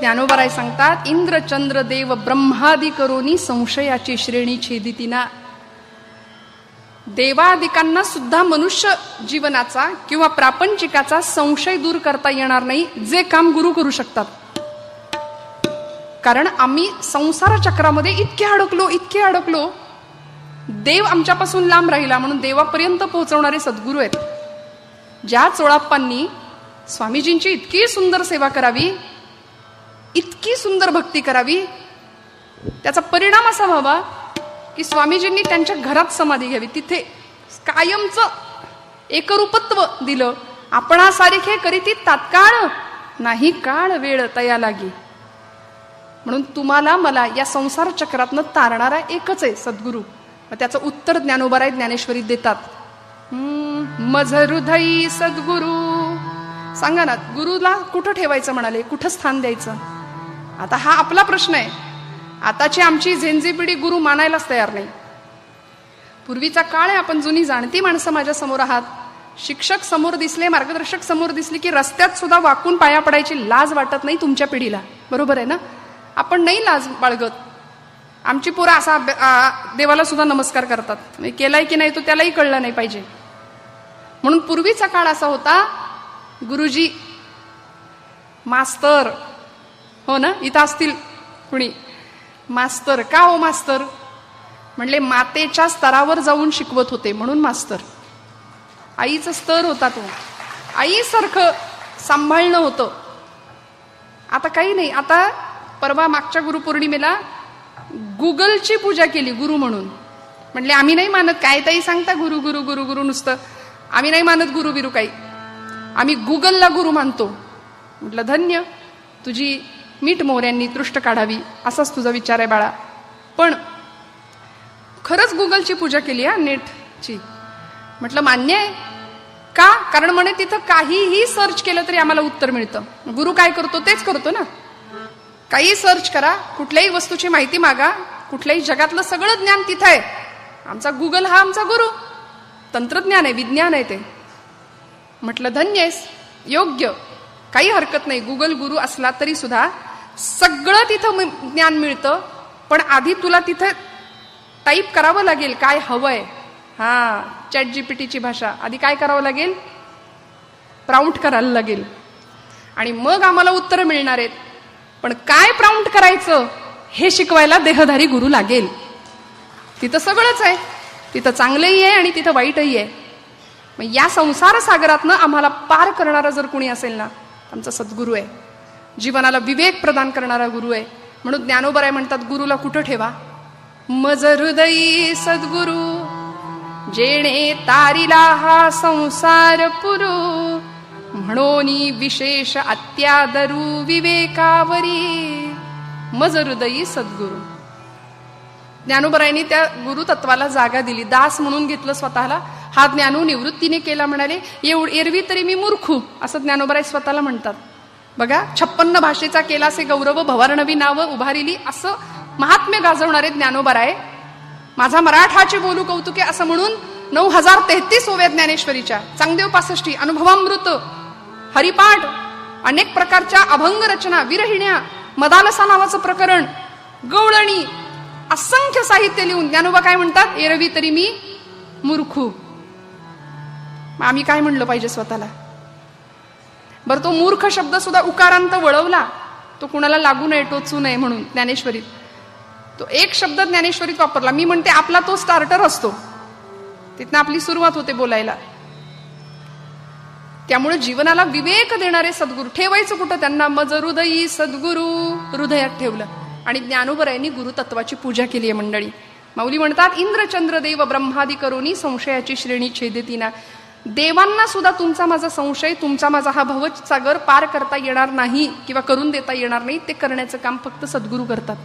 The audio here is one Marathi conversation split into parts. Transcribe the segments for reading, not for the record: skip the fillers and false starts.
ज्ञानोबाराय सांगतात, इंद्र चंद्र देव ब्रह्मादि करोनी संशयाची श्रेणी छेदितीना. देवादिकांना सुद्धा मनुष्य जीवनाचा किंवा प्रापंचिकाचा संशय दूर करता येणार नाही, जे काम गुरु करू शकतात. कारण आम्ही संसार चक्रामध्ये इतके अडकलो, देव आमच्यापासून लांब राहिला म्हणून देवापर्यंत पोहोचवणारे सद्गुरू आहेत. ज्या चोळाप्पांनी स्वामीजींची इतकी सुंदर सेवा करावी, इतकी सुंदर भक्ती करावी, त्याचा परिणाम असा व्हावा की स्वामीजींनी त्यांच्या घरात समाधी घ्यावी, तिथे कायमचं एकरूपत्व दिलं. आपणासारखे करीती तात्काळ, नाही काळ वेळ तया लागी. म्हणून तुम्हाला मला या संसार चक्रातनं तारणारा एकच आहे सद्गुरू. त्याचं उत्तर ज्ञानोबाराय ज्ञानेश्वरीत देतात. मज हृदयी सद्गुरू. सांगा ना, गुरुला कुठं ठेवायचं म्हणाले, कुठं स्थान द्यायचं? आता हा आपला प्रश्न आहे. आताची आमची झेंझी पिढी गुरु मानायलाच तयार नाही. पूर्वीचा काळ आहे, आपण जुनी जाणती माणसं माझ्या समोर आहात. शिक्षक समोर दिसले, मार्गदर्शक समोर दिसले की रस्त्यात सुद्धा वाकून पाया पडायची लाज वाटत नाही तुमच्या पिढीला. बरोबर आहे ना? आपण नाही लाज बाळगत. आमची पोरं असा देवाला सुद्धा नमस्कार करतात, केलाय की नाही तो त्यालाही कळलं नाही पाहिजे. म्हणून पूर्वीचा काळ असा होता, गुरुजी मास्तर, हो ना, इथं असतील कुणी मास्तर. का हो मास्तर? म्हणले मातेच्या स्तरावर जाऊन शिकवत होते म्हणून मास्तर. आईचा स्तर होता तो, आईसारखं सांभाळणं होतं. आता काही नाही. आता परवा मागच्या गुरुपौर्णिमेला गुगलची पूजा केली गुरु म्हणून. म्हणले आम्ही नाही मानत, काय ताई सांगता गुरु गुरु गुरु गुरु नुसतं, आम्ही नाही मानत गुरु बिरू काही, आम्ही गुगलला गुरु मानतो. म्हटलं धन्य, तुझी मीठ मोहऱ्यांनी तृष्ट काढावी असाच तुझा विचार आहे बाळा. पण खरंच गुगलची पूजा केली हा, नेटची. म्हटलं मान्य आहे. का? कारण म्हणे तिथं काहीही सर्च केलं तरी आम्हाला उत्तर मिळतं. गुरु काय करतो तेच करतो ना. काही सर्च करा, कुठल्याही वस्तूची माहिती मागा, कुठल्याही जगातलं सगळं ज्ञान तिथं आहे. आमचा गुगल हा आमचा गुरु. तंत्रज्ञान आहे, विज्ञान आहे ते. म्हटलं धन्य आहेस, योग्य, काही हरकत नाही. गुगल गुरु असला तरी सुद्धा सगळं तिथं ज्ञान मिळतं. पण आधी तुला तिथे टाईप करावं लागेल काय हवंय. हा, ChatGPTची भाषा. आधी काय करावं लागेल? प्राउम्प्ट करायला लागेल, आणि मग आम्हाला उत्तर मिळणार आहेत. पण काय प्राउम्प्ट करायचं हे शिकवायला देहधारी गुरु लागेल. तिथं सगळंच आहे, तिथं चांगलंही आहे आणि तिथं वाईटही आहे. मग या संसार सागरातनं आम्हाला पार करणारा जर कुणी असेल ना, आमचा सद्गुरू आहे. जीवनाला विवेक प्रदान करणारा गुरु आहे. म्हणून ज्ञानोबाराय म्हणतात, गुरुला कुठं ठेवा? मज हृदयी सद्गुरू, जेणे तारिला हा संसार पुरू, म्हणोनी विशेष अत्यादरू विवेकावरी. मज हृदयी सद्गुरू. ज्ञानोबारायांनी त्या गुरुतत्वाला जागा दिली. दास म्हणून घेतलं स्वतःला. हा ज्ञानू निवृत्तीने केला. म्हणाले एरवी तरी मी मूर्खू, असं ज्ञानोबाराय स्वतःला म्हणतात. बघा, 56 भाषेचा केलासे गौरव, भवारणवी नाव उभारिली, असं महात्म्य गाजवणारे ज्ञानोबाराय. माझा मराठाचे बोलू कौतुके असं म्हणून 9033 ओव्या ज्ञानेश्वरीच्या, चांगदेव 65, अनुभवामृत, हरिपाठ, अनेक प्रकारच्या अभंग रचना, विरहिण्या, मदालसा नावाचं प्रकरण, गवळणी, असंख्य साहित्य लिहून ज्ञानोबा काय म्हणतात? एरवी तरी मी मूर्खू. आम्ही काय म्हणलं पाहिजे स्वतःला? बरं, तो मूर्ख शब्द सुद्धा उकारांत वळवला, तो कुणाला लागू नये, टोचू नये म्हणून ज्ञानेश्वरीत. तो एक शब्द ज्ञानेश्वरीत वापरला. मी म्हणते आपला तो स्टार्टर असतो, तिथनं आपली सुरुवात होते बोलायला. त्यामुळे जीवनाला विवेक देणारे सद्गुरू ठेवायचं कुठं? त्यांना मज हृदयी सद्गुरू, हृदयात ठेवलं. आणि ज्ञानोबारायांनी गुरुतत्वाची पूजा केली आहे मंडळी. माऊली म्हणतात, इंद्र चंद्र देव ब्रह्मादि करोनी संशयाची श्रेणी छेदितीना. देवांना सुद्धा तुमचा माझा संशय, तुमचा माझा हा भवसागर पार करता येणार नाही किंवा करून देता येणार नाही. ते करण्याचं काम फक्त सद्गुरू करतात.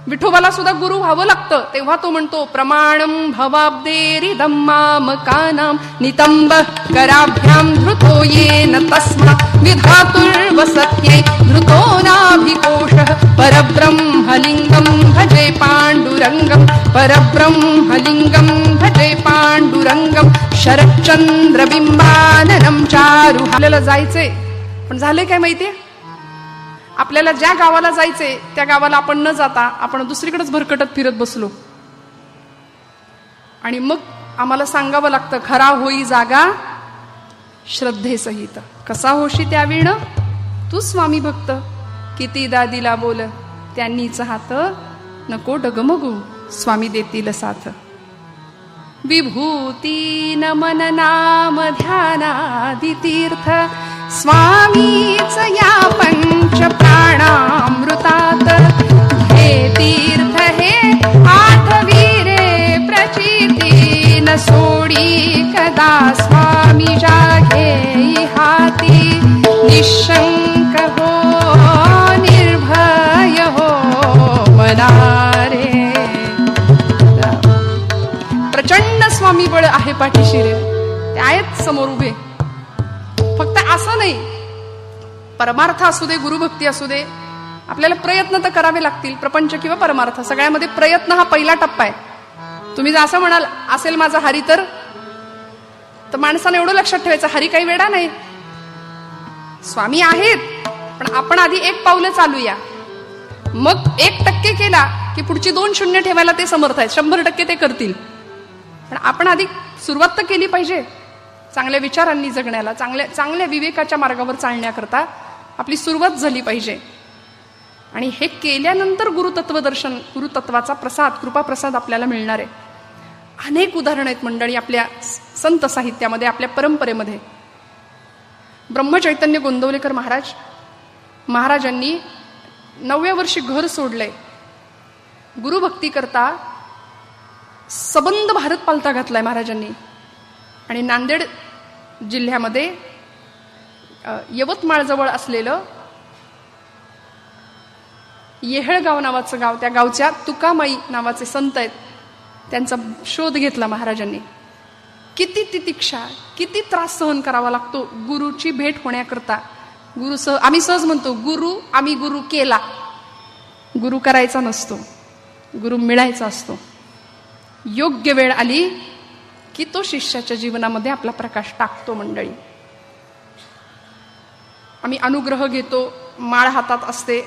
विठोबाला सुद्धा गुरु व्हावं लागतं. तेव्हा तो म्हणतो, प्रमाणम भवाब्देरी धम्माम कानाम नितंब कराभ्याम धृतो येन तस्मा विधातुर्वसत्ये धृतो नाभिकोशः परब्रह्मलिंगम भजे पांडुरंगम परब्रह्मलिंगम भजे पांडुरंगम शरच्चंद्र बिंबाननम चारु. आपल्याला जायचंय, पण झालंय काय माहितीये? आपल्याला ज्या गावाला जायचंय त्या गावाला आपण न जाता आपण दुसरीकडेच भरकटत फिरत बसलो. आणि मग आम्हाला सांगावं लागतं, खरा होई जागा श्रद्धेसहित. कसा होशी त्यावेळी तू स्वामी भक्त, कितीदा दिला बोल त्यांनीच हात, नको डगमगू स्वामी देतील साथ. विभूती नमन नाम ध्यानादि तीर्थ, स्वामीच या पंच प्राणामृतात. हे तीर्थ हे आठवीरे प्रचिती, न सोडी कदा स्वामी जाघे हाती. निशंक हो निर्भय हो मनारे. प्रचंड स्वामी बळ आहे पाठीशी रे, ते आहेत समोर उभे. फक्त असं नाही, परमार्थ असू दे, गुरुभक्ती असू दे, आपल्याला प्रयत्न तर करावे लागतील. प्रपंच किंवा परमार्थ सगळ्यामध्ये प्रयत्न हा पहिला टप्पा आहे. तुम्ही जर असं म्हणाल असेल माझा हरी तर माणसाने एवढं लक्षात ठेवायचं, हरी काही वेडा नाही. स्वामी आहेत, पण आपण आधी एक पावलं चालूया. मग 1% केला की पुढची 2 शून्य ठेवायला ते समर्थ आहेत. 100% ते करतील. पण आपण आधी सुरुवात तर केली पाहिजे. चांगल्या विचारांनी जगण्याला, चांगल्या विवेकाच्या मार्गावर चालण्याकरता आपली सुरुवात झाली पाहिजे. आणि हे केल्यानंतर गुरुतत्वदर्शन, गुरुतत्वाचा प्रसाद, कृपाप्रसाद आपल्याला मिळणार आहे. अनेक उदाहरणं आहेत मंडळी आपल्या संत साहित्यामध्ये, आपल्या परंपरेमध्ये. ब्रह्मचैतन्य गोंदवलेकर महाराजांनी 9व्या वर्षी घर सोडलंय. गुरुभक्ती करता सबंध भारत पालथा घातलाय महाराजांनी. आणि नांदेड जिल्ह्यामध्ये यवतमाळ जवळ असलेलं येहळगाव नावाचं गाव, त्या गावच्या तुकामाई नावाचे संत आहेत, त्यांचा शोध घेतला महाराजांनी. किती तितिक्षा, किती त्रास सहन करावा लागतो गुरुची भेट होण्याकरता. आम्ही सहज म्हणतो आम्ही गुरु केला. गुरु करायचा नसतो, गुरु मिळायचा असतो. योग्य वेळ आली की तो शिष्याच्या जीवनामध्ये आपला प्रकाश टाकतो. मंडळी, आम्ही अनुग्रह घेतो, माळ हातात असते,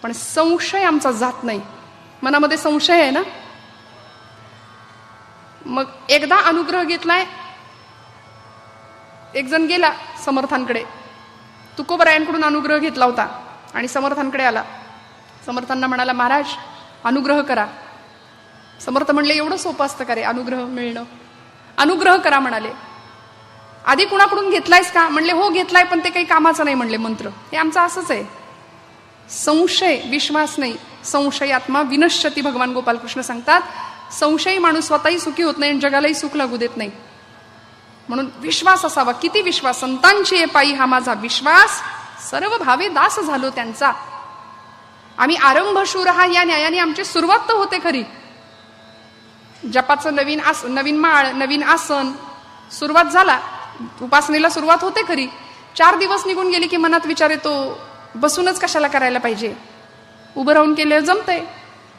पण संशय आमचा जात नाही. मनामध्ये संशय आहे ना. मग एकदा अनुग्रह घेतलाय, एक जण गेला समर्थांकडे, तुकोबरायांकडून अनुग्रह घेतला होता आणि समर्थांकडे आला. समर्थांना म्हणाला, महाराज अनुग्रह करा. समर्थ म्हणले, एवढं सोपं असतं का रे अनुग्रह मिळणं? अनुग्रह करा म्हणाले. आधी कुणाकडून घेतलायस का? म्हणले, हो घेतलाय, पण ते काही कामाचं नाही म्हणले मंत्र. हे आमचं असंच आहे. संशय, विश्वास नाही. संशयात्मा विनश्यती, भगवान गोपालकृष्ण सांगतात. संशयी माणूस स्वतःही सुखी होत नाही आणि जगालाही सुख लागू देत नाही. म्हणून विश्वास असावा. किती विश्वास? संतांची पायी हा माझा विश्वास, सर्व भावे दास झालो त्यांचा. आम्ही आरंभ शूर हा या न्यायाने आमची सुरुवात तर होते खरी. जपाचं नवीन माळ, नवीन आसन, सुरुवात झाला. उपासनेला सुरुवात होते खरी. 4 दिवस निघून गेले की मनात विचार येतो, बसूनच कशाला करायला पाहिजे, उभं राहून केलं जमतंय.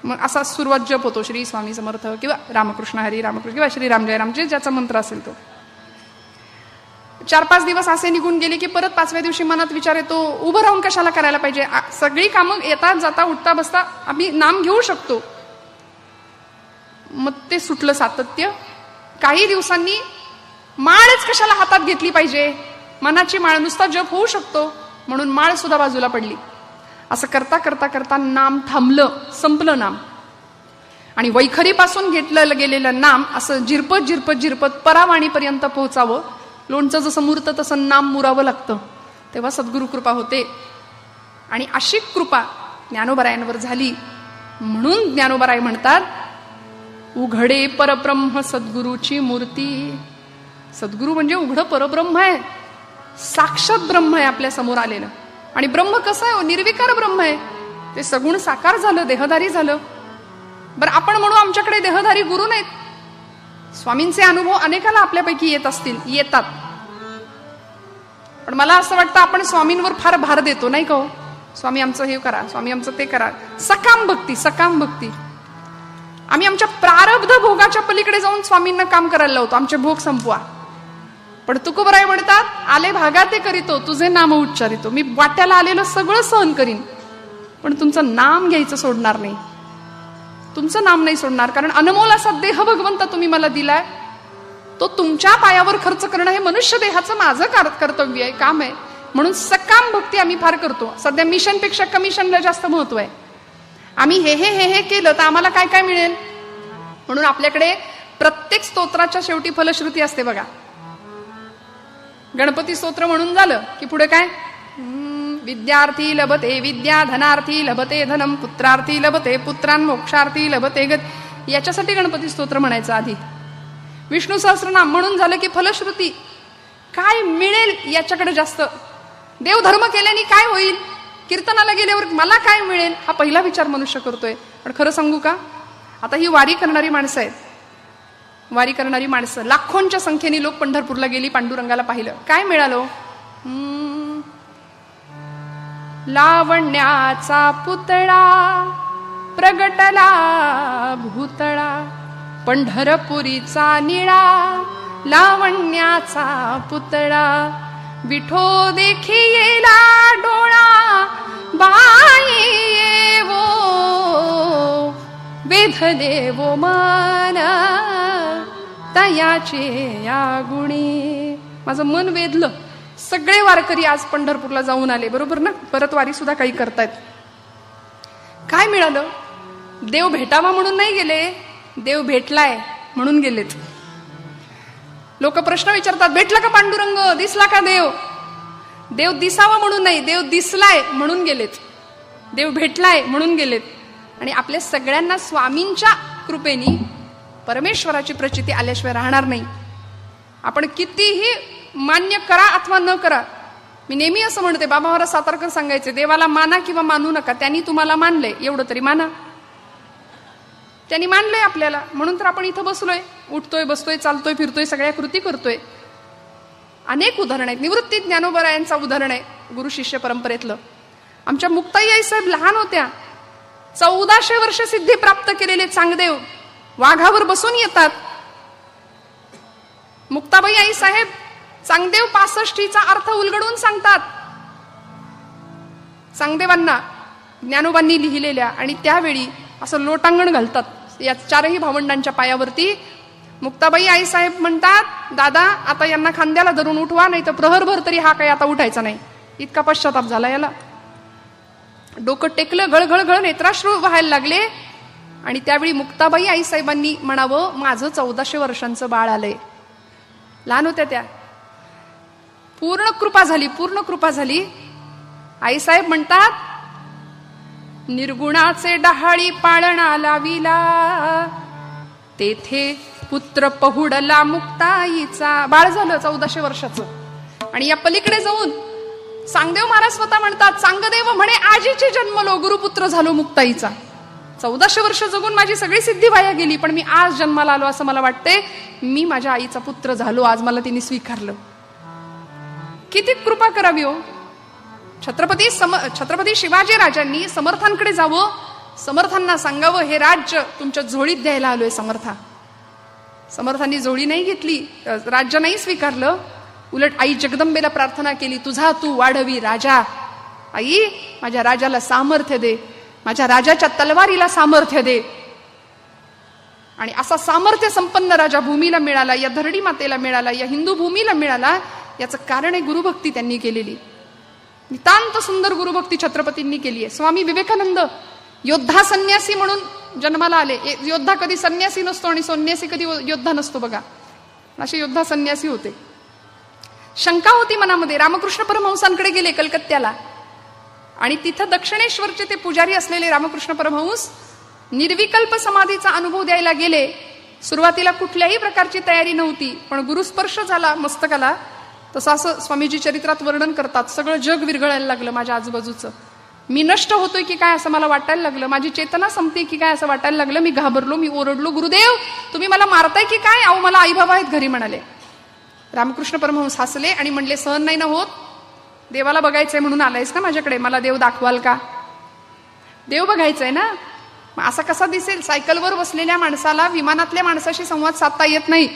मग असा सुरुवात जप होतो, श्री स्वामी समर्थ किंवा रामकृष्ण हरी रामकृष्ण किंवा श्री राम जय राम, जे ज्याचा मंत्र असेल तो. 4-5 दिवस असे निघून गेले की परत 5व्या दिवशी मनात विचार येतो, उभं राहून कशाला करायला पाहिजे, सगळी कामं येता जाता उठता बसता आम्ही नाम घेऊ शकतो. मग ते सुटलं सातत्य. काही दिवसांनी माळच कशाला हातात घेतली पाहिजे, मनाची माळ, नुसता जप होऊ शकतो म्हणून माळ सुद्धा बाजूला पडली. असं करता करता करता नाम थांबलं, संपलं नाम. आणि वैखरीपासून घेतलं गेलेलं नाम असं झिरपत झिरपत झिरपत परावाणीपर्यंत पोहोचावं. लोणचं जसं मुरतं तसं नाम मुरावं लागतं, तेव्हा सद्गुरु कृपा होते. आणि अशी कृपा ज्ञानोबरायांवर झाली. म्हणून ज्ञानोबराय म्हणतात, उघडे परब्रह्म सद्गुरूची मूर्ती. सद्गुरू म्हणजे उघडं परब्रह्म आहे, साक्षात ब्रह्म आहे आपल्या समोर आलेलं. आणि ब्रह्म कसं आहे? निर्विकार ब्रह्म आहे. ते सगुण साकार झालं, देहधारी झालं. बरं, आपण म्हणू आमच्याकडे देहधारी गुरु नाहीत. स्वामींचे अनुभव अनेकाला आपल्यापैकी येतात. पण मला असं वाटतं आपण स्वामींवर फार भार देतो, नाही का हो? स्वामी आमचं हे करा, स्वामी आमचं ते करा. सकाम भक्ती, सकाम भक्ती. आम्ही आमच्या प्रारब्ध भोगाच्या पलीकडे जाऊन स्वामींना काम करायला लावतो. आमचे भोग संपवा. पण तुकोबराय म्हणतात, आले भागाते करीतो तुझे नाम उच्चारितो. मी वाट्याला आलेलं सगळं सहन करीन, पण तुमचं नाम घ्यायचं सोडणार नाही. तुमचं नाम नाही सोडणार, कारण अनमोल असा देह भगवंत तुम्ही मला दिलाय. तो तुमच्या पायावर खर्च करणं हे मनुष्य देहाचं माझं कर्तव्य आहे, काम आहे. म्हणून सकाम भक्ती आम्ही फार करतो. सध्या मिशनपेक्षा कमिशनला जास्त महत्व आहे. आम्ही हे हे हे हे केलं तर आम्हाला काय काय मिळेल. म्हणून आपल्याकडे प्रत्येक स्तोत्राच्या शेवटी फलश्रुती असते बघा. गणपती स्तोत्र म्हणून झालं की पुढे काय, विद्यार्थी लभते विद्या, धनार्थी लभते धनम, पुत्रार्थी लभते पुत्रान, मोक्षार्थी लभते गती. याच्यासाठी गणपती स्तोत्र म्हणायचं आधी. विष्णू सहस्रनाम म्हणून झालं की फलश्रुती, काय मिळेल याच्याकडे जास्त. देवधर्म केल्याने काय होईल, कीर्तनाला गेल्यावर मला काय मिळेल, हा पहिला विचार मनुष्य करतोय. पण खरं सांगू का, आता ही वारी करणारी माणसं आहेत, वारी करणारी माणसं लाखोंच्या संख्येने लोक पंढरपूरला गेली, पांडुरंगाला पाहिलं, काय मिळालं. लावण्याचा पुतळा प्रगटला भूतळा, पंढरपुरीचा निळा लावण्याचा पुतळा, विठो देखी येला डोळा बाई येवो, वेध देवो मन तयाचे या गुणी. माझं मन वेधलं. सगळे वारकरी आज पंढरपूरला जाऊन आले, बरोबर ना. परत वारी सुद्धा काही करतायत. काय मिळालं, देव भेटावा म्हणून नाही गेले, देव भेटलाय म्हणून गेलेत. लोक प्रश्न विचारतात, भेटला का पांडुरंग, दिसला का देव. देव दिसावा म्हणून नाही, देव दिसलाय म्हणून गेलेत. देव भेटलाय म्हणून गेलेत. आणि आपल्या सगळ्यांना स्वामींच्या कृपेने परमेश्वराची प्रचिती आल्याशिवाय राहणार नाही. आपण कितीही मान्य करा अथवा न करा, मी नेहमी असं म्हणते, बाबा महाराज सातारकर सांगायचे, देवाला माना किंवा मानू नका, त्यांनी तुम्हाला मानलंय एवढं तरी माना. त्यांनी मानलंय आपल्याला, म्हणून तर आपण इथं बसलोय, उठतोय, बसतोय, चालतोय, फिरतोय, सगळ्या कृती करतोय. अनेक उदाहरण आहेत. निवृत्ती ज्ञानोबरायांचं उदाहरण आहे गुरु शिष्य परंपरेतलं. आमच्या मुक्ताई आई साहेब लहान होत्या, 1400 वर्ष सिद्धी प्राप्त केलेले चांगदेव वाघावर बसून येतात. मुक्ताबाई आई साहेब चांगदेव 65चा अर्थ उलगडून सांगतात चांगदेवांना, ज्ञानोबांनी लिहिलेल्या. आणि त्यावेळी असं लोटांगण घालतात या चारही भावंडांच्या पायावरती. मुक्ताबाई आई साहेब म्हणतात, दादा आता यांना खांद्याला धरून उठवा, नाही तर प्रहरभर तरी हा काही आता उठायचा नाही. इतका पश्चाताप झाला याला. डोकं टेकलं, गळगळगळ नेत्राश्रू व्हायला लागले. आणि त्यावेळी मुक्ताबाई आई साहेबांनी म्हणावं, माझं 1400 वर्षांचं बाळ आलंय. लहान होत्या त्या. पूर्ण कृपा झाली, पूर्ण कृपा झाली. आई साहेब म्हणतात, निर्गुणाचे डहाळी पाळणा लाविला, तेथे पुत्र पहुडला मुक्ताईचा. बाळ झालं 1400 वर्षाचं. आणि या पलीकडे जाऊन चांगदेव महाराज स्वतः म्हणतात, चांगदेव म्हणे आजीचे जन्मलो, गुरुपुत्र झालो मुक्ताईचा. 1400 वर्ष जगून माझी सगळी सिद्धी वाया गेली, पण मी आज जन्माला आलो असं मला वाटते. मी माझ्या आईचा पुत्र झालो, आज मला तिने स्वीकारलं. किती कृपा करावी हो. छत्रपती शिवाजी राजांनी समर्थांकडे जावं, समर्थांना सांगावं, हे राज्य तुमच्या झोळीत द्यायला आलोय समर्था. समर्थांनी झोळी नाही घेतली, राज्य नाही स्वीकारलं. उलट आई जगदंबेला प्रार्थना केली, तुझा तू वाढवी राजा. आई माझ्या राजाला सामर्थ्य दे, माझ्या राजाच्या तलवारीला सामर्थ्य दे. आणि असा सामर्थ्य संपन्न राजा भूमीला मिळाला, या धरणी मातेला मिळाला, या हिंदू भूमीला मिळाला. याचं कारण आहे गुरुभक्ती त्यांनी केलेली. नितांत सुंदर गुरुभक्ती छत्रपतींनी केली आहे. स्वामी विवेकानंद योद्धा संन्यासी म्हणून जन्माला आले. योद्धा कधी संन्यासी नसतो आणि संन्यासी कधी योद्धा नसतो बघा. असे योद्धा संन्यासी होते. शंका होती मनामध्ये, रामकृष्ण परमहंसांकडे गेले कलकत्त्याला. आणि तिथं दक्षिणेश्वरचे ते पुजारी असलेले रामकृष्ण परमहंस निर्विकल्प समाधीचा अनुभव द्यायला गेले. सुरुवातीला कुठल्याही प्रकारची तयारी नव्हती, पण गुरुस्पर्श झाला मस्तकाला. तसं असं स्वामीजी चरित्रात वर्णन करतात. सगळं जग विरघळायला लागलं माझ्या आजूबाजूचं. मी नष्ट होतोय की काय असं मला वाटायला लागलं, माझी चेतना संपते की काय असं वाटायला लागलं. मी घाबरलो, मी ओरडलो, गुरुदेव तुम्ही मला मारताय की काय. अहो मला आई बाबा आहेत घरी म्हणाले. रामकृष्ण परमहंस हसले आणि म्हणले, सहन नाही ना होत, देवाला बघायचंय म्हणून आलायस ना माझ्याकडे, मला देव दाखवाल का. देव बघायचंय ना. असा कसा दिसेल. सायकलवर बसलेल्या माणसाला विमानातल्या माणसाशी संवाद साधता येत नाही.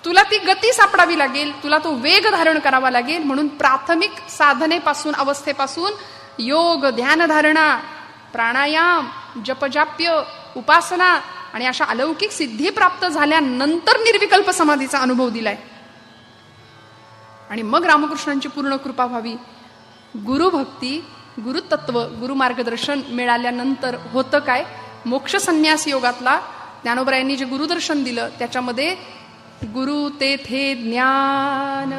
तुला ती गती सापडावी लागेल, तुला तो वेग धारण करावा लागेल. म्हणून प्राथमिक साधनेपासून, अवस्थेपासून योग, ध्यानधारणा, प्राणायाम, जपजाप्य, उपासना आणि अशा अलौकिक सिद्धी प्राप्त झाल्यानंतर निर्विकल्प समाधीचा अनुभव दिलाय. आणि मग रामकृष्णांची पूर्ण कृपा व्हावी. गुरुभक्ती, गुरुतत्व, गुरुमार्गदर्शन मिळाल्यानंतर होतं काय? मोक्ष संन्यास योगातला ज्ञानोबरायांनी जे गुरुदर्शन दिलं त्याच्यामध्ये गुरु तेथे ज्ञान,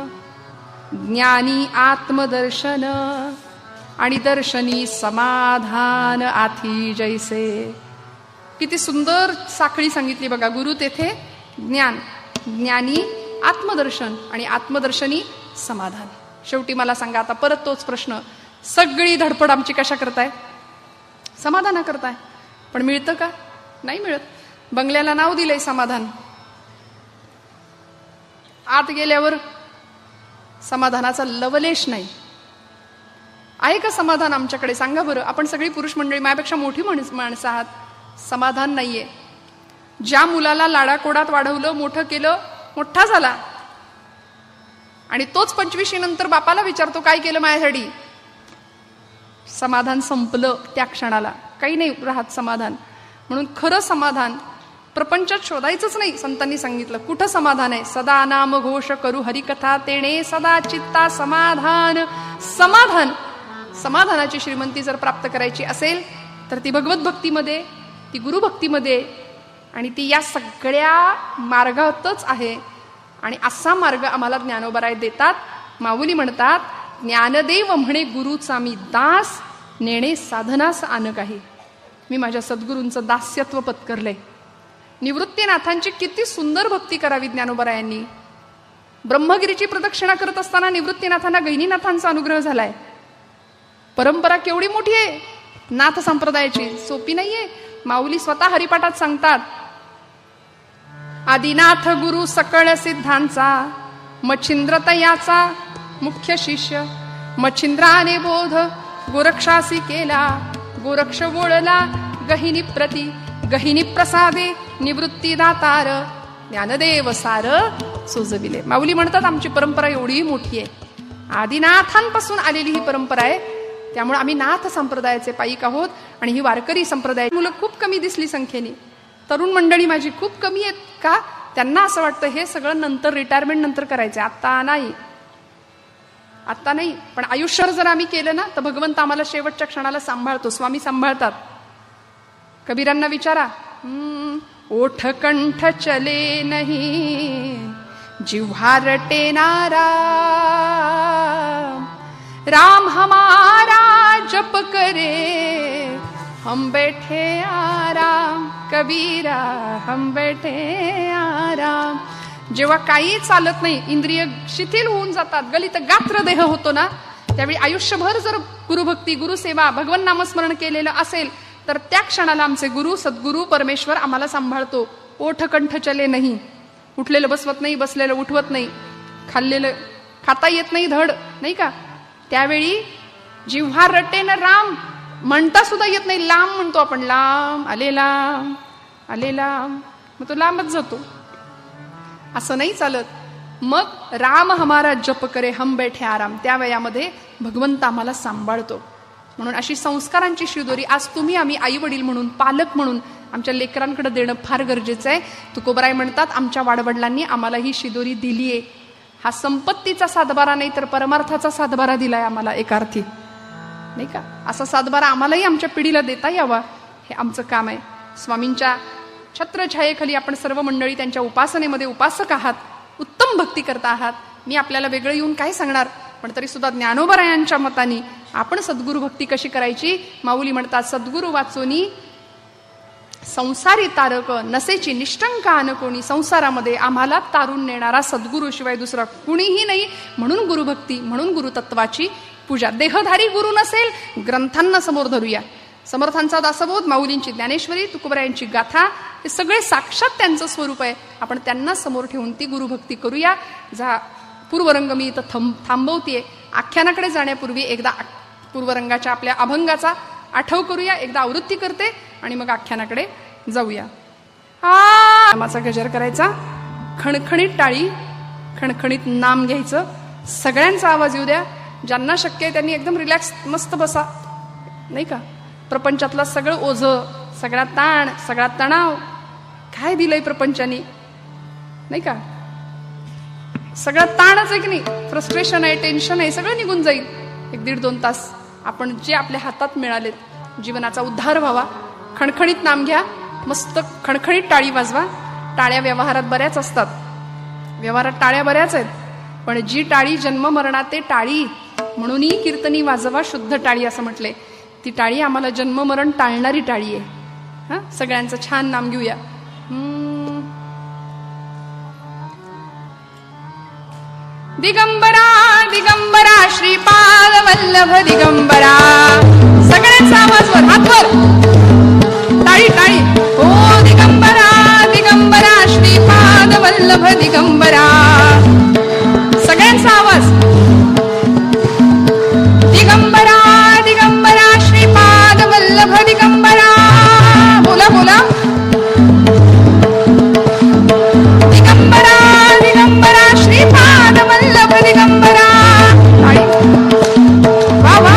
ज्ञानी आत्मदर्शन आणि दर्शनी समाधान आथी जैसे. किती सुंदर साखळी सांगितली बघा. गुरु तेथे ज्ञान, ज्ञानी आत्मदर्शन आणि आत्मदर्शनी समाधान. शेवटी मला सांगा आता परत तोच प्रश्न, सगळी धडपड आमची कशा करताय? समाधाना करताय. पण मिळतं का? नाही मिळत. बंगल्याला नाव दिलंय समाधान, आत गेल्यावर समाधानाचा लवलेश नाही. आहे का समाधान आमच्याकडे? सांगा बरं. आपण सगळी पुरुष मंडळी, माझ्यापेक्षा मोठी माणसं आहात. समाधान नाहीये. ज्या मुलाला लाडाकोडात वाढवलं, मोठं केलं, मोठा झाला आणि तोच 25 नंतर बापाला विचारतो काय केलं माझ्यासाठी, समाधान संपलं त्या क्षणाला. काही नाही राहत समाधान. म्हणून खरं समाधान प्रपंचात शोधायचंच नाही. संतांनी सांगितलं कुठं समाधान आहे? सदा नाम घोष करू हरिकथा तेणे सदा चित्ता समाधान. समाधान, समाधानाची श्रीमंती जर प्राप्त करायची असेल तर ती भगवत भक्तीमध्ये, ती गुरुभक्तीमध्ये, आणि ती या सगळ्या मार्गातच आहे. आणि असा मार्ग आम्हाला ज्ञानोबराय देतात. माऊली म्हणतात, ज्ञानदेव म्हणे गुरुचा मी दास, नेणे साधनास आन काही. मी माझ्या सद्गुरूंचं दास्यत्व पत्करलंय. निवृत्तीनाथांची किती सुंदर भक्ती करावी ज्ञानोबरायांनी. ब्रह्मगिरीची प्रदक्षिणा करत असताना निवृत्तीनाथांना गहिनीनाथांचा अनुग्रह झालाय. परंपरा केवढी मोठी आहे नाथ संप्रदायाची, सोपी नाहीये. माऊली स्वतः हरिपाठात सांगतात, आदिनाथ गुरु सकळ सिद्धांचा, मच्छिंद्र तयाचा मुख्य शिष्य. मच्छिंद्राने बोध गोरक्षासी केला, गोरक्ष वोळला गहिनी प्रती. गहिनी प्रसादे निवृत्ती दातार, ज्ञानदेव सार सोजविले. माऊली म्हणतात आमची परंपरा एवढी मोठी आहे, आदिनाथांपासून आलेली ही परंपरा आहे. त्यामुळे आम्ही नाथ संप्रदायाचे पाईक आहोत. आणि ही वारकरी संप्रदाय मुलं खूप कमी दिसली संख्येने. तरुण मंडळी माझी खूप कमी आहेत. का? त्यांना असं वाटतं हे सगळं नंतर, रिटायरमेंट नंतर करायचं, आता नाही. आता नाही, पण आयुष्यभर जर आम्ही केलं ना तर भगवंत आम्हाला शेवटच्या क्षणाला सांभाळतो. स्वामी सांभाळतात. कबीरांना विचारा, ओठ कंठ चले नहीं जिव्हा रटे नारा, राम हमारा जप करे हम बैठे आराम. कबीरा हम बैठे आराम. जेव्हा काही चालत नाही, इंद्रिय शिथिल होऊन जातात, गलित गात्र देह होतो ना, त्यावेळी आयुष्यभर जर गुरुभक्ती, गुरुसेवा, भगवन नामस्मरण केलेलं असेल तर त्या क्षणाला आमचे गुरु, सद्गुरु, परमेश्वर आम्हाला सांभाळतो. ओठ कंठ चले नाही, उठलेलं बसवत नाही, बसलेलं उठवत नाही, खाल्लेलं खाता येत नाही धड, नाही का? त्यावेळी जिव्हा रटेन राम म्हणता सुद्धा येत नाही, लांब म्हणतो आपण. लांब आले, लांब आले, लांब, मग तो लांबच जातो. असं नाही चालत. मग राम हमारा जप करे हम बैठे आराम, त्या वयामध्ये भगवंत आम्हाला सांभाळतो. म्हणून अशी संस्कारांची शिदोरी आज तुम्ही, आम्ही आई वडील म्हणून, पालक म्हणून आमच्या लेकरांकडे देणं फार गरजेचं आहे. तुकोबराय म्हणतात आमच्या वाडवडिलांनी आम्हाला ही शिदोरी दिली आहे. हा संपत्तीचा सातबारा नाही तर परमार्थाचा सातबारा दिलाय आम्हाला एका अर्थी, नाही का? असा सातबारा आम्हालाही आमच्या पिढीला देता यावा, हे आमचं काम आहे. स्वामींच्या छत्रछायेखाली आपण सर्व मंडळी त्यांच्या उपासनेमध्ये उपासक आहात, उत्तम भक्ती करता आहात. मी आपल्याला वेगळं येऊन काय सांगणार, पण तरी सुद्धा ज्ञानोबरायांच्या मताने आपण सद्गुरु भक्ती कशी करायची. माऊली म्हणतात, सद्गुरु वाचोनी संसारी तारक नसेची निष्ठंक आन कोणी. संसारामध्ये आम्हाला तारून नेणारा सद्गुरु शिवाय दुसरा कुणीही नाही. म्हणून गुरुभक्ती, म्हणून गुरुतत्वाची पूजा. देहधारी गुरु नसेल, ग्रंथांना समोर धरूया. समर्थांचा दासबोध, माऊलींची ज्ञानेश्वरी, तुकोबरायांची गाथा, हे सगळे साक्षात त्यांचं स्वरूप आहे. आपण त्यांना समोर ठेवून ती गुरुभक्ती करूया. जा पूर्वरंग मी इथं थांबवतीये. आख्यानाकडे जाण्यापूर्वी एकदा पूर्वरंगाच्या आपल्या अभंगाचा आठव करूया. एकदा आवृत्ती करते आणि मग आख्यानाकडे जाऊया. नामाचा गजर करायचा. खणखणीत टाळी, खणखणीत नाम घ्यायचं. सगळ्यांचा आवाज येऊ द्या. ज्यांना शक्य आहे त्यांनी एकदम रिलॅक्स मस्त बसा, नाही का. प्रपंचातला सगळं ओझं, सगळा ताण, सगळा तणाव काय दिलंय प्रपंचानी, नाही का. सगळा ताणच आहे की नाही, फ्रस्ट्रेशन आहे, टेन्शन आहे, सगळं निघून जाईल. 1-1.5-2 तास आपण जे आपल्या हातात मिळालेत, जीवनाचा उद्धार व्हावा. खणखणीत नाम घ्या, मस्त खणखणीत टाळी वाजवा. टाळ्या व्यवहारात बऱ्याच असतात, व्यवहारात टाळ्या बऱ्याच आहेत, पण जी टाळी जन्म मरणात ते टाळी म्हणूनही कीर्तनी वाजवा शुद्ध टाळी असं म्हटलंय. ती टाळी आम्हाला जन्म मरण टाळणारी टाळी आहे. हा, सगळ्यांचं छान नाम घेऊया. दिगंबरा दिगंबरा श्रीपाद वल्लभ दिगंबरा. सगळ्यांचा आवाज वर, हात वर, टाळी टाळी. हो दिगंबरा दिगंबरा श्रीपाद वल्लभ दिगंबरा. सगळ्यांचा आवाज. दिगंबरा दिगंबरा श्रीपाद वल्लभ दिगंबरा. बोला बोला. दिगंबरा दिगंबरा श्रीपाद वल्लभ दिगंबरा. वा वा.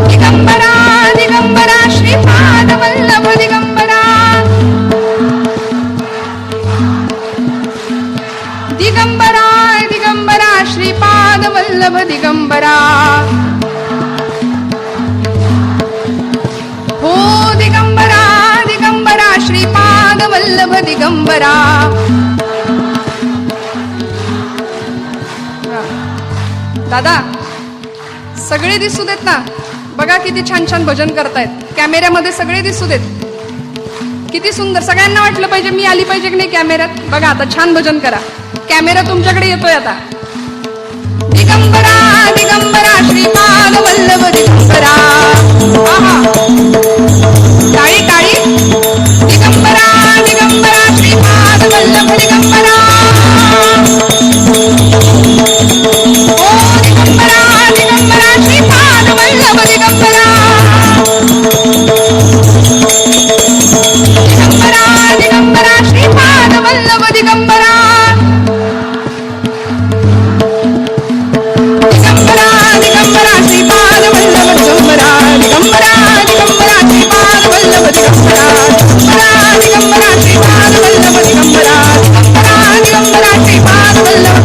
दिगंबरा दिगंबरा श्रीपाद वल्लभ दिगंबरा. दिगंबरा दिगंबरा श्रीपाद वल्लभ दिगंबरा. हो दिगंबरा दिगंबरा श्रीपाद वल्लभ दिगंबरा. दादा सगळे दिसू देत ना, बघा किती छान छान भजन करतायत. कॅमेऱ्यामध्ये सगळे दिसू देत, किती सुंदर. सगळ्यांना वाटलं पाहिजे मी आली पाहिजे की नाही कॅमेऱ्यात. बघा आता छान भजन करा. कॅमेरा तुमच्याकडे येतोय आता. दिगंबरा दिगंबरा श्रीपाद वल्लभ दिगंबरा. टाळी टाळी. दिगंबरा दिगंबरा श्रीपाद वल्लभ दिगंबरा. ओ दिगंबरा दिगंबरा श्रीपाद वल्लभ दिगंबरा. दिगंबरा दिगंबरा श्रीपाद वल्लभ दिगंबरा. दिगंबरा दिगंबरा श्रीपाद वल्लभ दिगंबरा. दिगंबरा दिगंबरा श्रीपाद वल्लभ दिगंबरा. दिगंबरा दिगंबरा श्रीपाद वल्लभ दिगंबरा. दिगंबरा दिगंबरा श्रीपाद वल्लभ.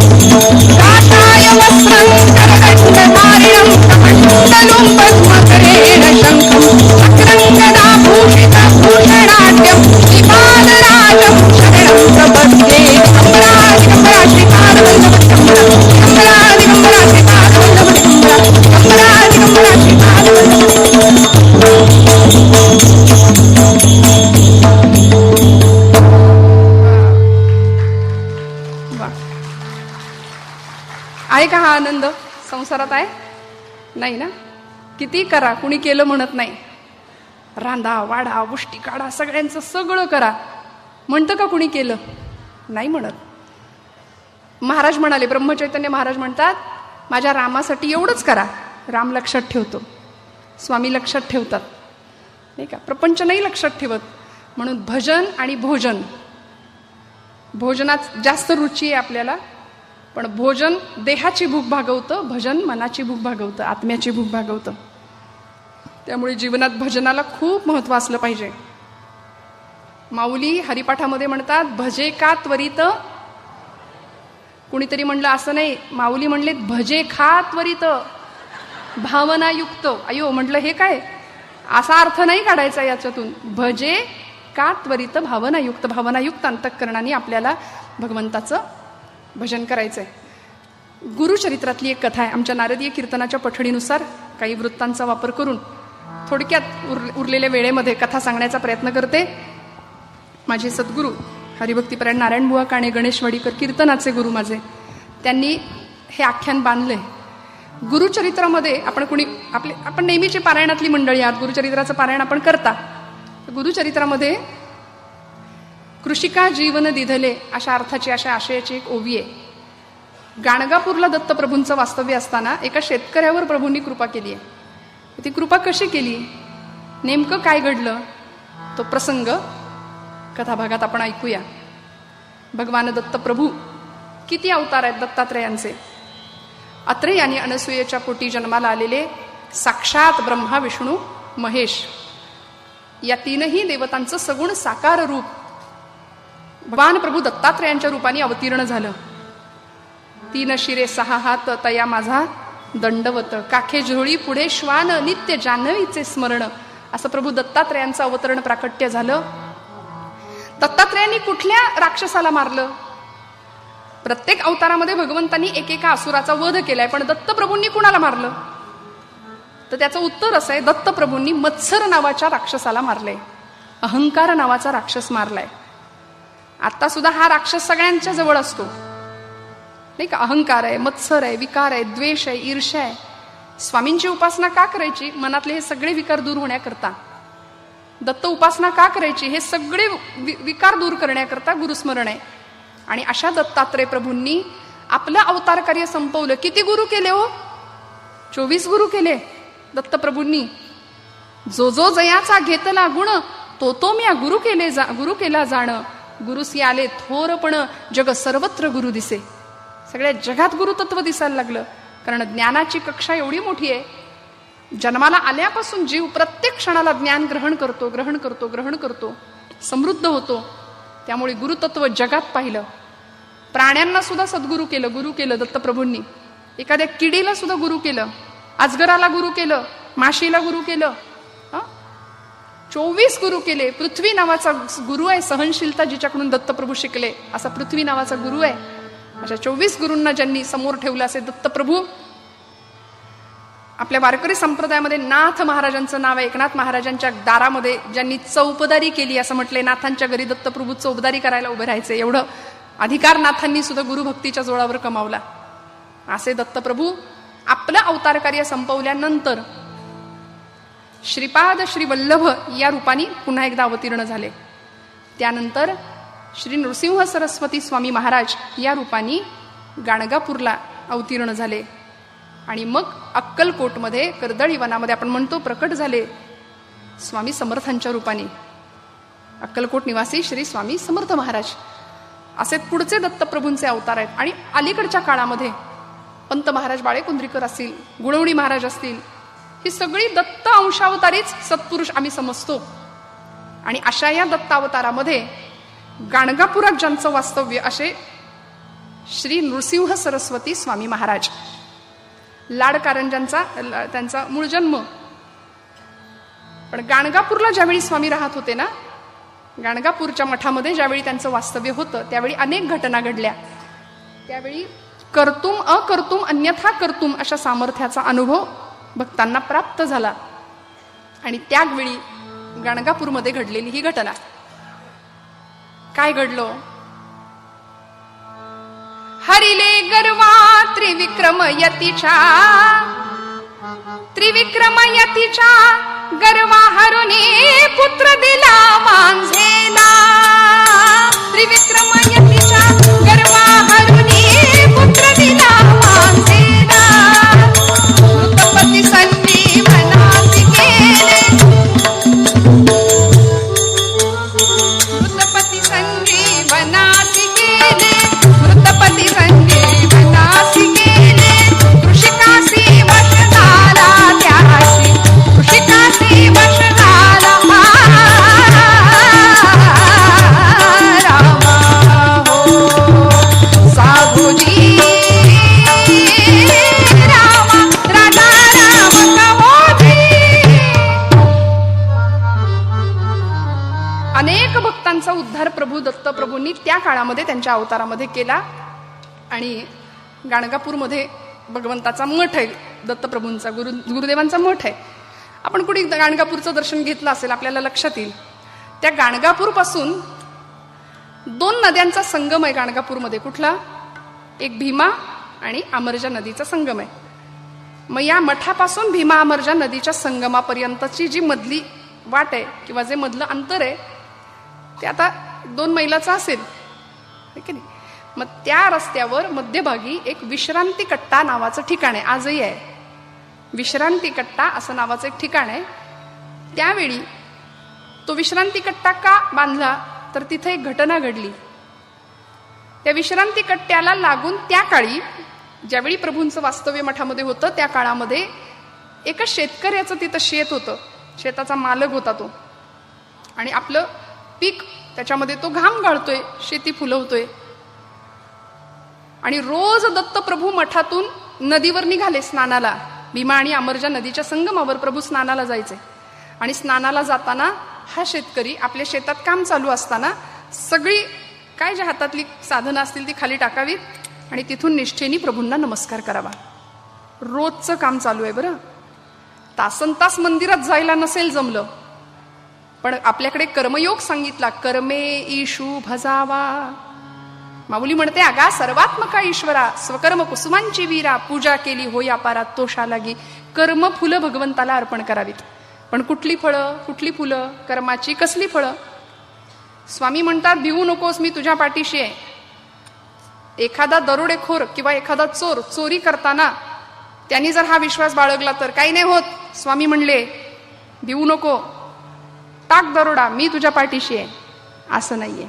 काषाय वस्त्रं करदण्डधारिणं कमण्डलुं पद्मकरेण शङ्खं चक्रं गदाभूषितभूषणाढ्यं श्रीपादराजं शरणं प्रपद्ये. दिगंबरा दिगंबरा श्रीपाद वल्लभ दिगंबरा. दिगंबरा दिगंबरा श्रीपाद वल्लभ दिगंबरा. दिगंबरा दिगंबरा श्रीपाद वल्लभ दिगंबरा. आहे का हा आनंद संसारात? आहे नाही ना. किती करा, कुणी केलं म्हणत नाही. रांधा वाडा उष्टी काढा, सगळ्यांचं सगळं करा, म्हणतं का कुणी केलं? नाही म्हणत. महाराज म्हणाले, ब्रह्मचैतन्य महाराज म्हणतात, माझ्या रामासाठी एवढंच करा. राम लक्षात ठेवतो, स्वामी लक्षात ठेवतात, नाही का. प्रपंच नाही लक्षात ठेवत. म्हणून भजन आणि भोजन, भोजनात जास्त रुची आहे आपल्याला, पण भोजन देहाची भूक भागवतं, भजन मनाची भूक भागवतं, आत्म्याची भूक भागवतं. त्यामुळे जीवनात भजनाला खूप महत्त्व असलं पाहिजे. माऊली हरिपाठामध्ये म्हणतात, भजे का त्वरित. कुणीतरी म्हणलं असं नाही, माऊली म्हणले भजे खा त्वरित भावनायुक्त. अयो म्हटलं हे काय, असा अर्थ नाही काढायचा याच्यातून. भजे का त्वरित भावनायुक्त. भावनायुक्त अंतःकरणाने आपल्याला भगवंताचं भजन करायचंय. गुरुचरित्रातली एक कथा आहे. आमच्या नारदीय कीर्तनाच्या पठडीनुसार काही वृत्तांचा वापर करून थोडक्यात उरलेल्या वेळेमध्ये कथा सांगण्याचा प्रयत्न करते. माझे सद्गुरू हरिभक्तीपरायण नारायणबुवा काणे गणेशवाडीकर, कीर्तनाचे गुरु माझे, त्यांनी हे आख्यान बांधले. गुरुचरित्रामध्ये आपण नेहमीची पारायणातली मंडळी आहात, गुरुचरित्राचं पारायण आपण करता. गुरुचरित्रामध्ये कृषिका जीवन दिधले अशा अर्थाची, अशा आशयाची एक ओवी आहे. गाणगापूरला दत्तप्रभूंचं वास्तव्य असताना एका शेतकऱ्यावर प्रभूंनी कृपा केली आहे. ती कृपा कशी केली, नेमकं काय घडलं, तो प्रसंग कथाभागात आपण ऐकूया. भगवान दत्त प्रभू. किती अवतार आहेत दत्तात्रेयांचे. अत्रेय आणि अनसूयेच्या पोटी जन्माला आलेले साक्षात ब्रह्मा विष्णू महेश या तीनही देवतांचं सगुण साकार रूप भगवान प्रभू दत्तात्रेयांच्या रूपाने अवतीर्ण झालं. 3 शिरे 6 हात तया माझा दंडवत, काखे झोळी पुढे श्वान नित्य जान्हवीचे स्मरण, असं प्रभू दत्तात्रेयांचं अवतरण प्राकट्य झालं. दत्तात्रेयांनी कुठल्या राक्षसाला मारलं? प्रत्येक अवतारामध्ये भगवंतांनी एकेका असुराचा वध केलाय, पण दत्तप्रभूंनी कुणाला मारलं? तर त्याचं उत्तर असं आहे, दत्तप्रभूंनी मत्सर नावाच्या राक्षसाला मारलंय. अहंकार नावाचा राक्षस मारलाय. आता सुद्धा हा राक्षस सगळ्यांच्या जवळ असतो नाही का. अहंकार आहे, मत्सर आहे, विकार आहे, द्वेष आहे, ईर्ष्या आहे. स्वामींची उपासना का करायची? मनातले हे सगळे विकार दूर होण्याकरता. दत्त उपासना का करायची? हे सगळे विकार दूर करण्याकरता गुरुस्मरण आहे. आणि अशा दत्तात्रेय प्रभूंनी आपलं अवतार कार्य संपवलं. किती गुरु केले हो? 24 गुरु केले दत्तप्रभूंनी. जो जो जयाचा घेतला गुण, तो तो मी गुरु केला जाण. गुरुसी आले थोरपण, जग सर्वत्र गुरु दिसे. सगळ्या जगात गुरुतत्व दिसायला लागलं. कारण ज्ञानाची कक्षा एवढी मोठी आहे. जन्माला आल्यापासून जीव प्रत्येक क्षणाला ज्ञान ग्रहण करतो, समृद्ध होतो. त्यामुळे गुरुतत्व जगात पाहिलं. प्राण्यांना सुद्धा सद्गुरू केलं, गुरु केलं दत्तप्रभूंनी. एखाद्या किडीला सुद्धा गुरु केलं, अजगराला गुरु केलं, माशीला गुरु केलं. 24 गुरु केले. पृथ्वी नावाचा गुरु आहे, सहनशीलता जिच्याकडून दत्तप्रभू शिकले, असा पृथ्वी नावाचा गुरु आहे. अशा 24 गुरूंना ज्यांनी समोर ठेवलं असे दत्तप्रभू. आपल्या वारकरी संप्रदायामध्ये नाथ महाराजांचं नाव आहे. एकनाथ महाराजांच्या दारामध्ये ज्यांनी चौपदारी केली, असं म्हटलंय, नाथांच्या घरी दत्तप्रभू चौपदारी करायला उभे राहायचे. एवढं अधिकार नाथांनी सुद्धा गुरुभक्तीच्या जोरावर कमावला. असे दत्तप्रभू आपलं अवतार कार्य संपवल्यानंतर श्रीपाद श्री वल्लभ या रूपाने पुन्हा एकदा अवतीर्ण झाले. त्यानंतर श्री नृसिंह सरस्वती स्वामी महाराज या रूपाने गाणगापूरला अवतीर्ण झाले. आणि मग अक्कलकोटमध्ये कर्दळी वनामध्ये आपण म्हणतो प्रकट झाले स्वामी समर्थांच्या रूपाने. अक्कलकोट निवासी श्री स्वामी समर्थ महाराज असे पुढचे दत्तप्रभूंचे अवतार आहेत. आणि अलीकडच्या काळामध्ये पंत महाराज बाळेकुंद्रीकर असतील, गुणवणी महाराज असतील, ही सगळी दत्त अंशावतारीच सत्पुरुष आम्ही समजतो. आणि अशा या दत्तावतारामध्ये गाणगापुरात ज्यांचं वास्तव्य असे श्री नृसिंह सरस्वती स्वामी महाराज. लाडकारंजांचा त्यांचा मूळ जन्म. पण गाणगापूरला ज्यावेळी स्वामी राहत होते ना, गाणगापूरच्या मठामध्ये ज्यावेळी त्यांचं वास्तव्य होतं, त्यावेळी अनेक घटना घडल्या. त्यावेळी कर्तुम अकर्तुम अन्यथा कर्तुम अशा सामर्थ्याचा अनुभव भक्तांना प्राप्त झाला. आणि त्यावेळी गाणगापूरमध्ये घडलेली ही घटना. काय घडलं? हरिले गर्वा त्रिविक्रम यतीच्या गर्वा हरुने पुत्र दिला मांझेला. त्रिविक्रम यतीच्या गर्वा हरुने पुत्र दिला मांझेला. मृतपती संजीवनासी केले, मृतपती संजीवनासी केले, मृतपती संजीवनासी केले. ऋषिकासी वश झाला त्यासी, ऋषिकासी वश झाला रामा हो साधुजी रामा राजा राम कवोजी. अनेक भक्तांचा उद्धार प्रभू दत्तप्रभूंनी त्या काळामध्ये त्यांच्या अवतारामध्ये केला. आणि गाणगापूरमध्ये भगवंताचा मठ आहे, दत्तप्रभूंचा गुरुदेवांचा मठ आहे. आपण कुठे गाणगापूरचं दर्शन घेतलं असेल आपल्याला लक्षात येईल. त्या गाणगापूर पासून 2 नद्यांचा संगम आहे गाणगापूरमध्ये. कुठला? एक भीमा आणि अमरजा नदीचा संगम आहे. मग या मठापासून भीमा अमरजा नदीच्या संगमापर्यंतची जी मधली वाट आहे किंवा जे मधलं अंतर आहे ते आता 2 मैलाचं असेल, की नाही. मग त्या रस्त्यावर मध्यभागी एक विश्रांती कट्टा नावाचं ठिकाण आहे, आजही आहे. विश्रांती कट्टा असं नावाचं एक ठिकाण आहे. त्यावेळी तो विश्रांती कट्टा का बांधला तर तिथे एक घटना घडली. त्या विश्रांती कट्ट्याला लागून त्या काळी ज्यावेळी प्रभूंचं वास्तव्य मठामध्ये होतं त्या काळामध्ये एका शेतकऱ्याचं तिथं शेत होतं. शेताचा मालक होता तो. आणि आपलं पीक त्याच्यामध्ये तो घाम गाळतोय, शेती फुलवतोय. आणि रोज दत्तप्रभू मठातून नदीवर निघाले स्नानाला. भीमा आणि अमरजा नदीच्या संगमावर प्रभू स्नानाला जायचे. आणि स्नानाला जाताना हा शेतकरी आपल्या शेतात काम चालू असताना सगळी काय ज्या हातातली साधनं असतील ती खाली टाकावीत आणि तिथून निष्ठेने प्रभूंना नमस्कार करावा. रोजचं काम चालू आहे बरं. तासनतास मंदिरात जायला नसेल जमलं, पण आपल्याकडे कर्मयोग सांगितला, कर्मे ईशू भजावा. माऊली म्हणते, अगा सर्वात्मका ईश्वरा, स्वकर्म कुसुमांची वीरा, पूजा केली होया पारा तोषा लागी. कर्म फुलं भगवंताला अर्पण करावीत. पण कुठली फळं, कुठली फुलं, कर्माची कसली फळं? स्वामी म्हणतात, भिवू नकोस, मी तुझ्या पाठीशी आहे. एखादा दरोडेखोर किंवा एखादा चोर चोरी करताना त्यांनी जर हा विश्वास बाळगला तर काही नाही होत. स्वामी म्हणले, भिवू नको, टाक दरोडा, मी तुझ्या पाठीशी आहे. असं नाहीये.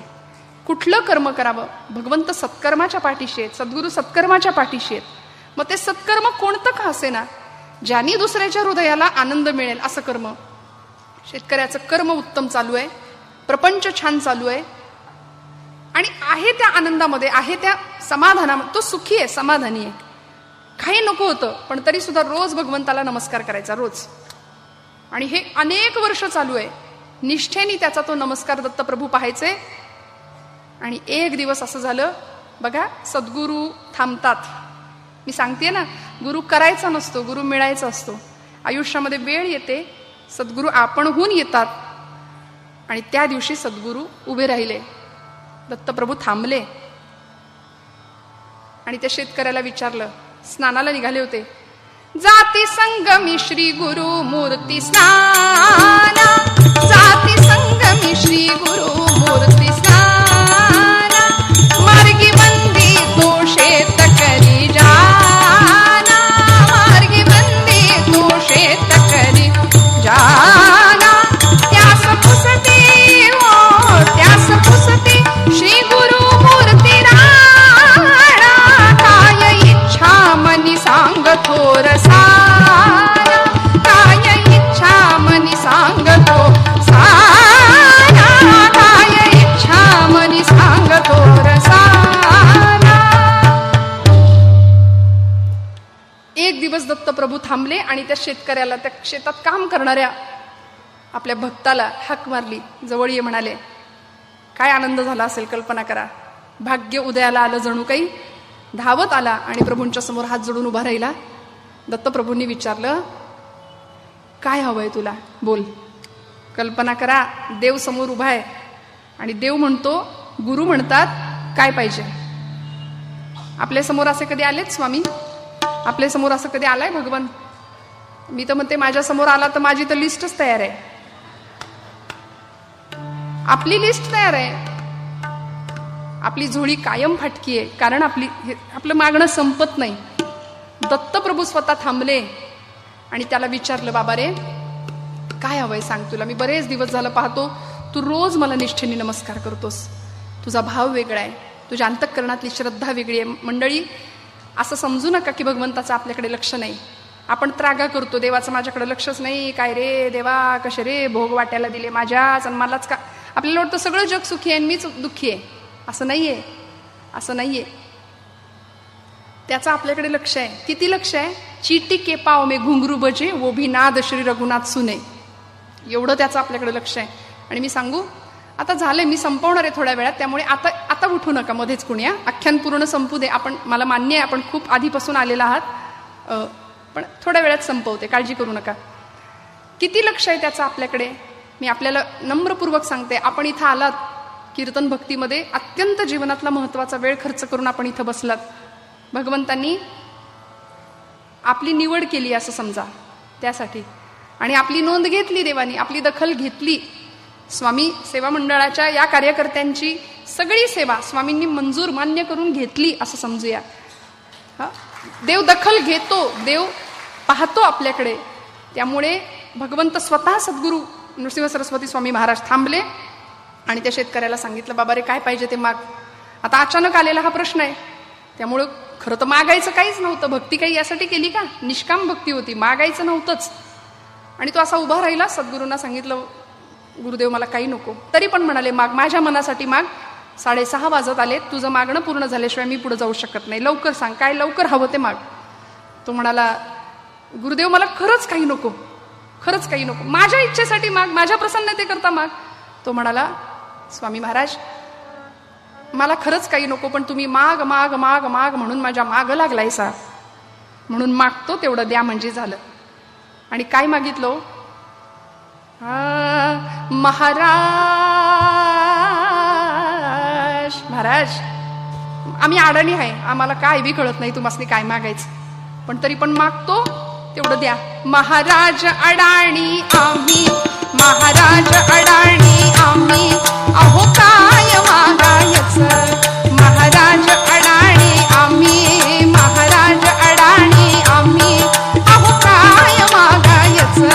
कुठलं कर्म करावं? भगवंत सत्कर्माच्या पाठीशी आहेत, सद्गुरू सत्कर्माच्या पाठीशी आहेत. मग ते सत्कर्म कोणतं का असेना, ज्यांनी दुसऱ्याच्या हृदयाला आनंद मिळेल असं कर्म. शेतकऱ्याचं कर्म उत्तम चालू आहे, प्रपंच छान चालू आहे आणि आहे त्या आनंदामध्ये, आहे त्या समाधानामध्ये तो सुखी आहे, समाधानी आहे. काही नको होतं पण तरी सुद्धा रोज भगवंताला नमस्कार करायचा, रोज. आणि हे अनेक वर्ष चालू आहे. निष्ठेने त्याचा तो नमस्कार दत्तप्रभू पाहायचे. आणि एक दिवस असं झालं बघा, सद्गुरू थांबतात. मी सांगते ना, गुरु करायचा नसतो, गुरु मिळायचा असतो. आयुष्यामध्ये वेळ येते, सद्गुरू आपणहून येतात. आणि त्या दिवशी सद्गुरू उभे राहिले, दत्तप्रभू थांबले. आणि त्या शेतकऱ्याला विचारलं, स्नानाला निघाले होते, जाती संगमी श्री गुरु मूर्ती स्नाना, जाती संगमी श्री गुरु मूर्ती स्नाना, मार्गी बंदी तो शेत करी जाना, मार्गी बंदी तो शेत करी जाना. त्यास पुसती हो, त्यास पुसती श्री गुरु मूर्ती राणा, काय इच्छा मनी सांग थोर सारा, काय इच्छा मनी सांग तो सारा, काय इच्छा मनी सांग थोर सारा. एक दिवस दत्तप्रभू थांबले आणि त्या शेतकऱ्याला, त्या शेतात काम करणाऱ्या आपल्या भक्ताला हाक मारली, जवळ ये म्हणाले. काय आनंद झाला असेल कल्पना करा. भाग्य उदयाला आलं जणू काही. धावत आला आणि प्रभूंच्या समोर हात जोडून उभा राहिला. दत्तप्रभूंनी विचारलं, काय हवंय तुला, बोल. कल्पना करा, देव समोर उभा आहे आणि देव म्हणतो, गुरु म्हणतात काय पाहिजे. आपल्या समोर असे कधी आलेत स्वामी? आपल्या समोर असं कधी आलाय भगवान? मी तर म्हणते, माझ्या समोर आला तर माझी तर लिस्टच तयार आहे. आपली लिस्ट तयार आहे. आपली झोळी कायम फाटकी आहे, कारण आपलं मागणं संपत नाही. दत्तप्रभू स्वतः थांबले आणि त्याला विचारलं, बाबा रे काय हवंय सांग, तुला मी बरेच दिवस झालं पाहतो, तू रोज मला निष्ठेने नमस्कार करतोस. तुझा भाव वेगळा आहे, तुझ्या अंतःकरणातली श्रद्धा वेगळी आहे. मंडळी, असं समजू नका की भगवंताचं आपल्याकडे लक्ष नाही. आपण त्रागा करतो, देवाचं माझ्याकडे लक्षच नाही, काय रे देवा, कसे रे भोग वाट्याला दिले माझ्याच आणि मलाच का. आपल्याला वाटतं सगळं जग सुखी आहे आणि मीच दुःखी आहे. असं नाहीये, असं नाहीये. त्याचं आपल्याकडे लक्ष आहे. किती लक्ष आहे? चीटी के पाव में घुंगरू बजे वो भी नाद श्री रघुनाथ सुने. एवढं त्याचं आपल्याकडे लक्ष आहे. आणि मी सांगू, आता झालंय, मी संपवणार आहे थोड्या वेळात, त्यामुळे आता उठू नका मध्येच कुणी. आख्यान पूर्ण संपू दे. मला मान्य आहे आपण खूप आधीपासून आलेला आहात, पण थोड्या वेळात संपवते, काळजी करू नका. किती लक्ष आहे त्याचं आपल्याकडे? मी आपल्याला नम्रपूर्वक सांगते, आपण इथं आलात कीर्तन भक्तीमध्ये, अत्यंत जीवनातला महत्वाचा वेळ खर्च करून आपण इथं बसलात. भगवंतांनी आपली निवड केली असं समजा त्यासाठी, आणि आपली नोंद घेतली देवानी, आपली दखल घेतली. स्वामी सेवा मंडळाच्या या कार्यकर्त्यांची सगळी सेवा स्वामींनी मंजूर मान्य करून घेतली असं समजूया. देव दखल घेतो, देव पाहतो आपल्याकडे. त्यामुळे भगवंत स्वतः सद्गुरू नृसिंह सरस्वती स्वामी महाराज थांबले आणि त्या शेतकऱ्याला सांगितलं, बाबा रे काय पाहिजे ते माग. आता अचानक आलेला हा प्रश्न आहे, त्यामुळं खरं तर मागायचं काहीच नव्हतं. भक्ती काही यासाठी केली का? निष्काम भक्ती होती, मागायचं नव्हतंच. आणि तो असा उभा राहिला. सद्गुरूंना सांगितलं, गुरुदेव मला काही नको. तरी पण म्हणाले, माग, माझ्या मनासाठी माग. 6:30 वाजत आले, तुझं मागणं पूर्ण झाल्याशिवाय मी पुढे जाऊ शकत नाही, लवकर सांग काय लवकर हवं ते माग. तो म्हणाला, गुरुदेव मला खरंच काही नको, खरंच काही नको, माझ्या इच्छेसाठी माग, माझ्या प्रसन्नतेकरता माग. तो म्हणाला, स्वामी महाराज मला खरंच काही नको, पण तुम्ही माग माग माग माग म्हणून माझ्या माग लागलायसा, म्हणून मागतो तेवढं द्या म्हणजे झालं. आणि काय मागितलं? महाराज, महाराज आम्ही अडाणी आहे, आम्हाला काय बी कळत नाही तुम्हाला काय मागायचं, पण तरी पण मागतो तेवढं द्या. महाराज अडाणी आम्ही, महाराज अडाणी आम्ही, अहो काय मागायचं. महाराज अडाणी आम्ही, महाराज अडाणी आम्ही, अहो काय मागायचं.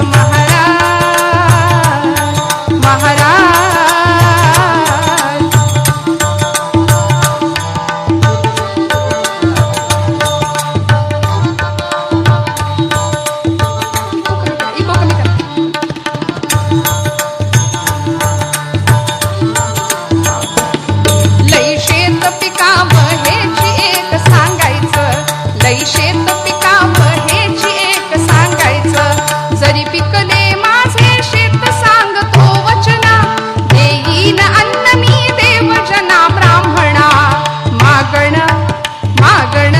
महाराज, महाराज. शेत पिकावं हेची एक सांगायचं, जरी पिकले माझे शेत सांगतो वचना, देईन अन्न मी देवजना ब्राह्मणा. मागण मागण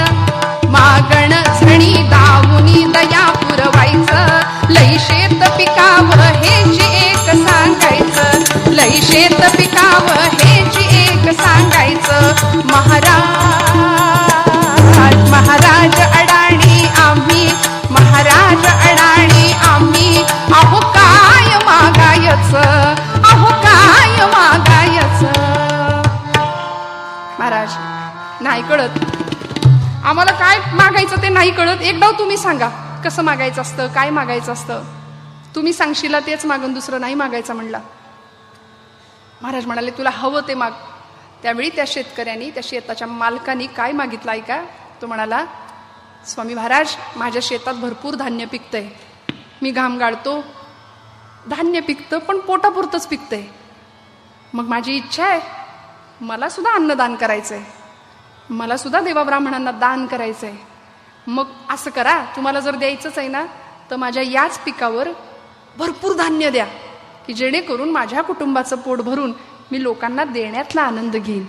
मागण झणी दावुनी दया पुरवायचं, लई शेत पिकावं हेची एक सांगायचं, लई शेत पिकावं हेची एक सांगायचं. महाराज अडाणी आम्ही, महाराज अडाणी आम्ही, अहो काय मागायचं, अहो काय मागायचं. महाराज नाही कळत आम्हाला काय मागायचं ते नाही कळत, एकदा तुम्ही सांगा कसं मागायचं असतं, काय मागायचं असतं. तुम्ही सांगशीला तेच मागून दुसरं नाही मागायचं म्हणला. महाराज म्हणाले, तुला हवं ते माग. त्यावेळी त्या शेतकऱ्यांनी, त्या शेताच्या मालकानी काय मागितलं ऐका. तो म्हणाला, स्वामी महाराज माझ्या शेतात भरपूर धान्य पिकतंय, मी घाम गाळतो, धान्य पिकतं पण पोटापुरतंच पिकतंय, मग माझी इच्छा आहे मला सुद्धा अन्नदान करायचंय, मला सुद्धा देवाब्राह्मणांना दान करायचंय. मग असं करा, तुम्हाला जर द्यायचंच आहे ना तर माझ्या याच पिकावर भरपूर धान्य द्या, की जेणेकरून माझ्या कुटुंबाचं पोट भरून मी लोकांना देण्यातला आनंद घेईन.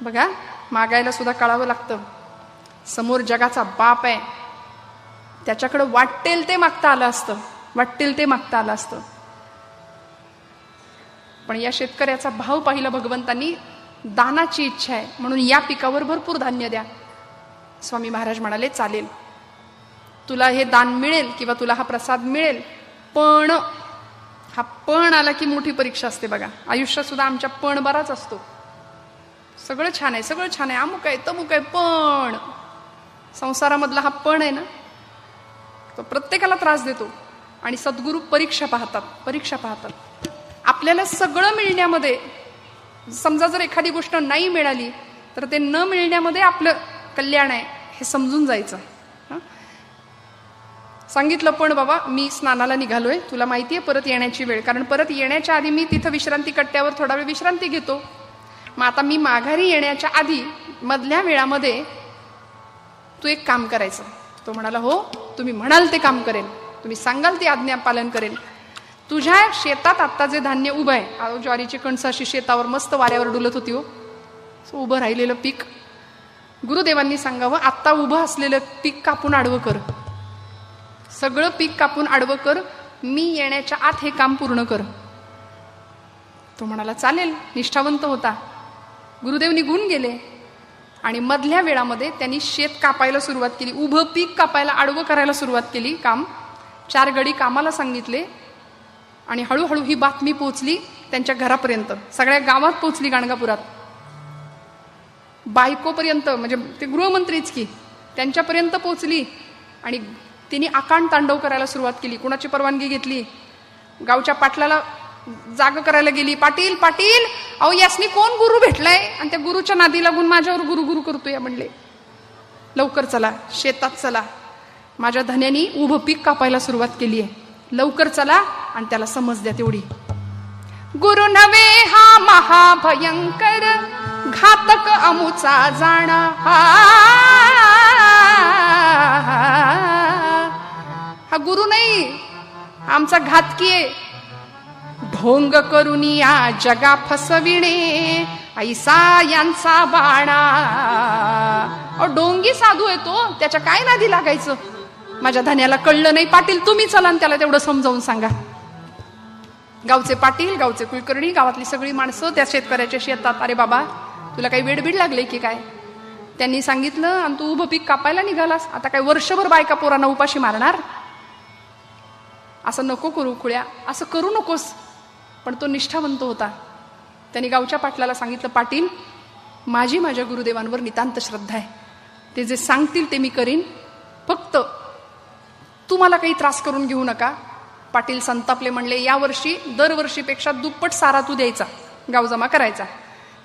बघा मागायला सुद्धा कळावं लागतं. समोर जगाचा बाप आहे, त्याच्याकडं वाटेल ते मागता आलं असतं, वाटेल ते मागता आलं असतं. पण या शेतकऱ्याचा भाव पाहिला भगवंतांनी, दानाची इच्छा आहे म्हणून या पिकावर भरपूर धान्य द्या. स्वामी महाराज म्हणाले, चालेल, तुला हे दान मिळेल किंवा तुला हा प्रसाद मिळेल, पण हा पण आला की मोठी परीक्षा असते. बघा आयुष्यात सुद्धा आमच्या पण बराच असतो. सगळं छान आहे, सगळं छान आहे, अमुक आहे तमुक आहे, पण संसारामधला हा पण आहे ना, तो प्रत्येकाला त्रास देतो. आणि सद्गुरू परीक्षा पाहतात, परीक्षा पाहतात. आपल्याला सगळं मिळण्यामध्ये, समजा जर एखादी गोष्ट नाही मिळाली तर ते न मिळण्यामध्ये आपलं कल्याण आहे हे समजून जायचं. सांगितलं, पण बाबा मी स्नानाला निघालोय, तुला माहिती आहे परत येण्याची वेळ, कारण परत येण्याच्या आधी मी तिथं विश्रांती कट्ट्यावर थोडा वेळ विश्रांती घेतो. मग आता मी माघारी येण्याच्या आधी मधल्या वेळामध्ये तू एक काम करायचं. तो म्हणाला, हो तुम्ही म्हणाल ते काम करेन, तुम्ही सांगाल ते आज्ञा पालन करेन. तुझ्या शेतात आत्ता जे धान्य उभं आहे, ज्वारीची कणसं अशी शेतावर मस्त वाऱ्यावर डुलत होती, हो उभं राहिलेलं पीक, गुरुदेवांनी सांगावं आत्ता उभं असलेलं पीक कापून आडवं कर, सगळं पीक कापून आडवं कर, मी येण्याच्या आत हे काम पूर्ण कर. तो म्हणाला, चालेल, निष्ठावंत होता. गुरुदेव निघून गेले आणि मधल्या वेळामध्ये त्यांनी शेत कापायला सुरुवात केली, उभं पीक कापायला आडवं करायला सुरुवात केली. काम 4 गडी कामाला सांगितले आणि हळूहळू ही बातमी पोहोचली त्यांच्या घरापर्यंत, सगळ्या गावात पोहोचली, गाणगापुरात, बायकोपर्यंत, म्हणजे ते गृहमंत्रीच की त्यांच्यापर्यंत पोहोचली. आणि तिने आकांड तांडव करायला सुरुवात केली. कुणाची परवानगी घेतली? गावच्या पाटलाला जाग करायला गेली. पाटील पाटील, अहो यासनी कोण गुरु भेटलाय? आणि त्या गुरुच्या नादी लागून माझ्यावर गुरु गुरु करतोय. म्हणले लवकर चला, शेतात चला. माझ्या धन्यानी उभं पीक कापायला सुरुवात केली आहे. लवकर चला आणि त्याला समज द्या तेवढी. गुरु नवे हा महाभयंकर, घातक अमुचा जाणा. हा गुरु नाही, आमचा घातकी आहे. ढोंग करून या जगा फसविणे, ऐसा यांचा बाणा. ढोंगी साधू आहे तो, त्याच्या काय नादी लागायचं? माझ्या धन्याला कळलं नाही. पाटील तुम्ही चला आणि त्याला तेवढं समजावून सांगा. गावचे पाटील, गावचे कुलकर्णी, गावातली सगळी माणसं त्या शेतकऱ्याच्या शेतात. अरे बाबा, तुला काही वेडबीड लागले की काय? त्यांनी सांगितलं, आणि तू उभं पीक कापायला निघालास. आता काय वर्षभर बायका पोरांना उपाशी मारणार? असं नको करू खुळ्या, असं करू नकोस. पण तो निष्ठावंत होता. त्यांनी गावच्या पाटलाला सांगितलं, पाटील माझी माझ्या गुरुदेवांवर नितांत श्रद्धा आहे. ते जे सांगतील ते मी करीन, फक्त तुम्हाला काही त्रास करून घेऊ नका. पाटील संतापले. म्हणले यावर्षी दरवर्षीपेक्षा दुप्पट सारा तू द्यायचा, गाव जमा करायचा.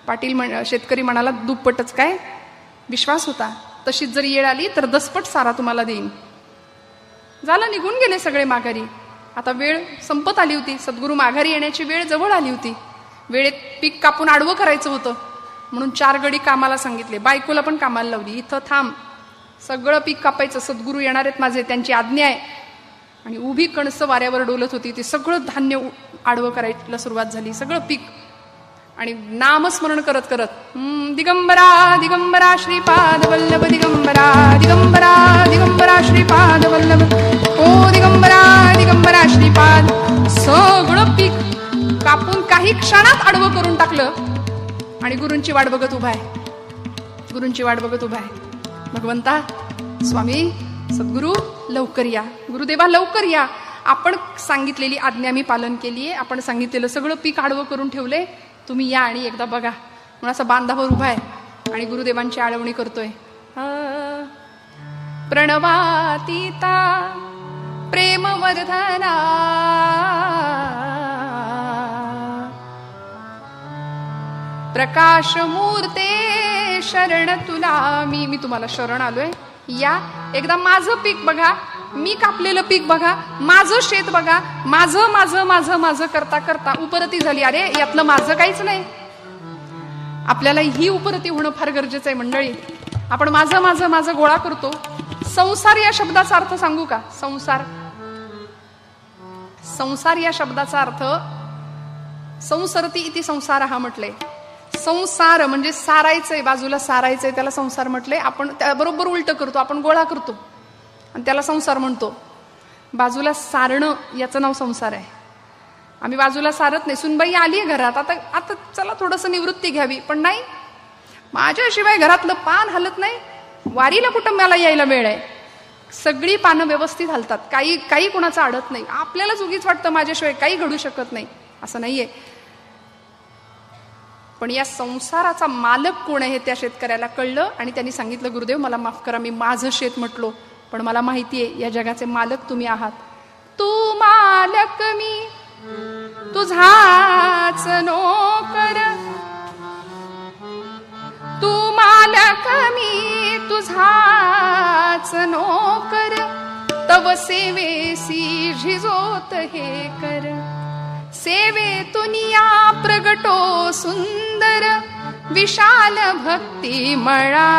पाटील शेतकरी म्हणाला, दुप्पटच काय? विश्वास होता. तशीच जर येळ आली तर दसपट सारा तुम्हाला देईन. झालं, निघून गेले सगळे माघारी. आता वेळ संपत आली होती. सद्गुरू माघारी येण्याची वेळ जवळ आली होती. वेळेत पीक कापून आडवं करायचं होतं म्हणून 4 गडी कामाला सांगितले. बायकोला पण कामाला लावली. इथं थांब, सगळं पीक कापायचं, सद्गुरू येणार आहेत माझे, त्यांची आज्ञा आहे. आणि उभी कणसं वाऱ्यावर डोलत होती. ते सगळं धान्य आडवं करायला सुरुवात झाली, सगळं पीक. आणि नामस्मरण करत करत दिगंबरा दिगंबरा श्रीपाद वल्लभ, दिगंबरा दिगंबरा दिगंबरा श्रीपाद वल्लभ, ओ दिगंबरा दिगंबरा श्रीपाद. सगळं पीक कापून काही क्षणात आडवं करून टाकलं. आणि गुरूंची वाट बघत उभा आहे. गुरूंची वाट बघत उभा आहे. भगवंता, स्वामी, सद्गुरू लवकर या, गुरुदेवा लवकर या. आपण सांगितलेली आज्ञा मी पालन केली आहे. आपण सांगितलेलं सगळं पीक आडवं करून ठेवले. तुम्ही या आणि एकदा बघा. म्हणून असा बांधावर उभा आहे आणि गुरुदेवांची आळवणी करतोय. प्रणवातीता प्रेमवर्धना, प्रकाश मूर्ते शरण तुला मी तुम्हाला शरण आलोय. या एकदा माझं पीक बघा, मी कापलेलं पीक बघा, माझं शेत बघा. माझं माझं माझं माझं करता करता उपरती झाली. अरे यातलं माझं काहीच नाही. आपल्याला ही उपरती होणं फार गरजेचं आहे मंडळी. आपण माझं माझं माझं गोळा करतो. संसार या शब्दाचा अर्थ सांगू का? संसार, संसार या शब्दाचा अर्थ संसरती इति संसार हा म्हटलंय. संसार म्हणजे सारायचंय, बाजूला सारायचंय, त्याला संसार म्हटलंय. आपण त्याबरोबर उलट करतो, आपण गोळा करतो आणि त्याला संसार म्हणतो. बाजूला सारणं याचं नाव संसार आहे. आम्ही बाजूला सारत नाही. सुनबाई आली आहे घरात, आता आता चला थोडंसं निवृत्ती घ्यावी, पण नाही, माझ्याशिवाय घरातलं पान हलत नाही. वारीला कुठं मला यायला वेळ आहे. सगळी पानं व्यवस्थित हलतात, काही काही कुणाचं अडत नाही. आपल्यालाच उगीच वाटतं माझ्याशिवाय काही घडू शकत नाही. असं नाहीये. पण या संसाराचा मालक कोण आहे त्या शेतकऱ्याला कळलं आणि त्यांनी सांगितलं, गुरुदेव मला माफ करा, मी माझं शेत म्हटलो, पण मला माहिती आहे या जगाचे मालक तुम्ही आहात. तू मालक मी तुझाच नोकर, तू मालक मी तुझाच नोकर, तव सेवेसी झिजोत हे कर. सेवेतुनिया प्रगटो सुंदर, विशाल भक्ती मळा.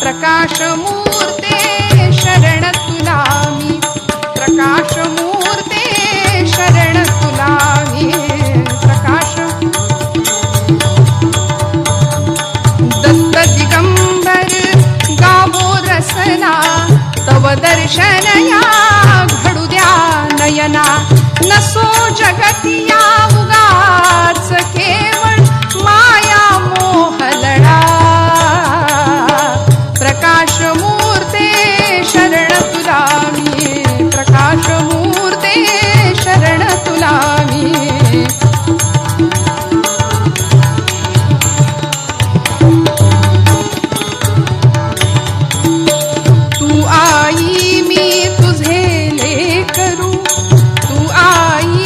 प्रकाश मूर्ते शरण तुला मी, प्रकाश मूर्ते शरण तुला मी. प्रकाश दत्त दिगंबर गावो रसना, तव दर्शन या घडू द्या नयना. नसो जगतिया उगाच केवळ माया मोहलडा. प्रकाश मूर्ते शरण तुला मी, प्रकाश मूर्ते शरण तुला मी. तू आई मी तुझे लेकरू, तू आई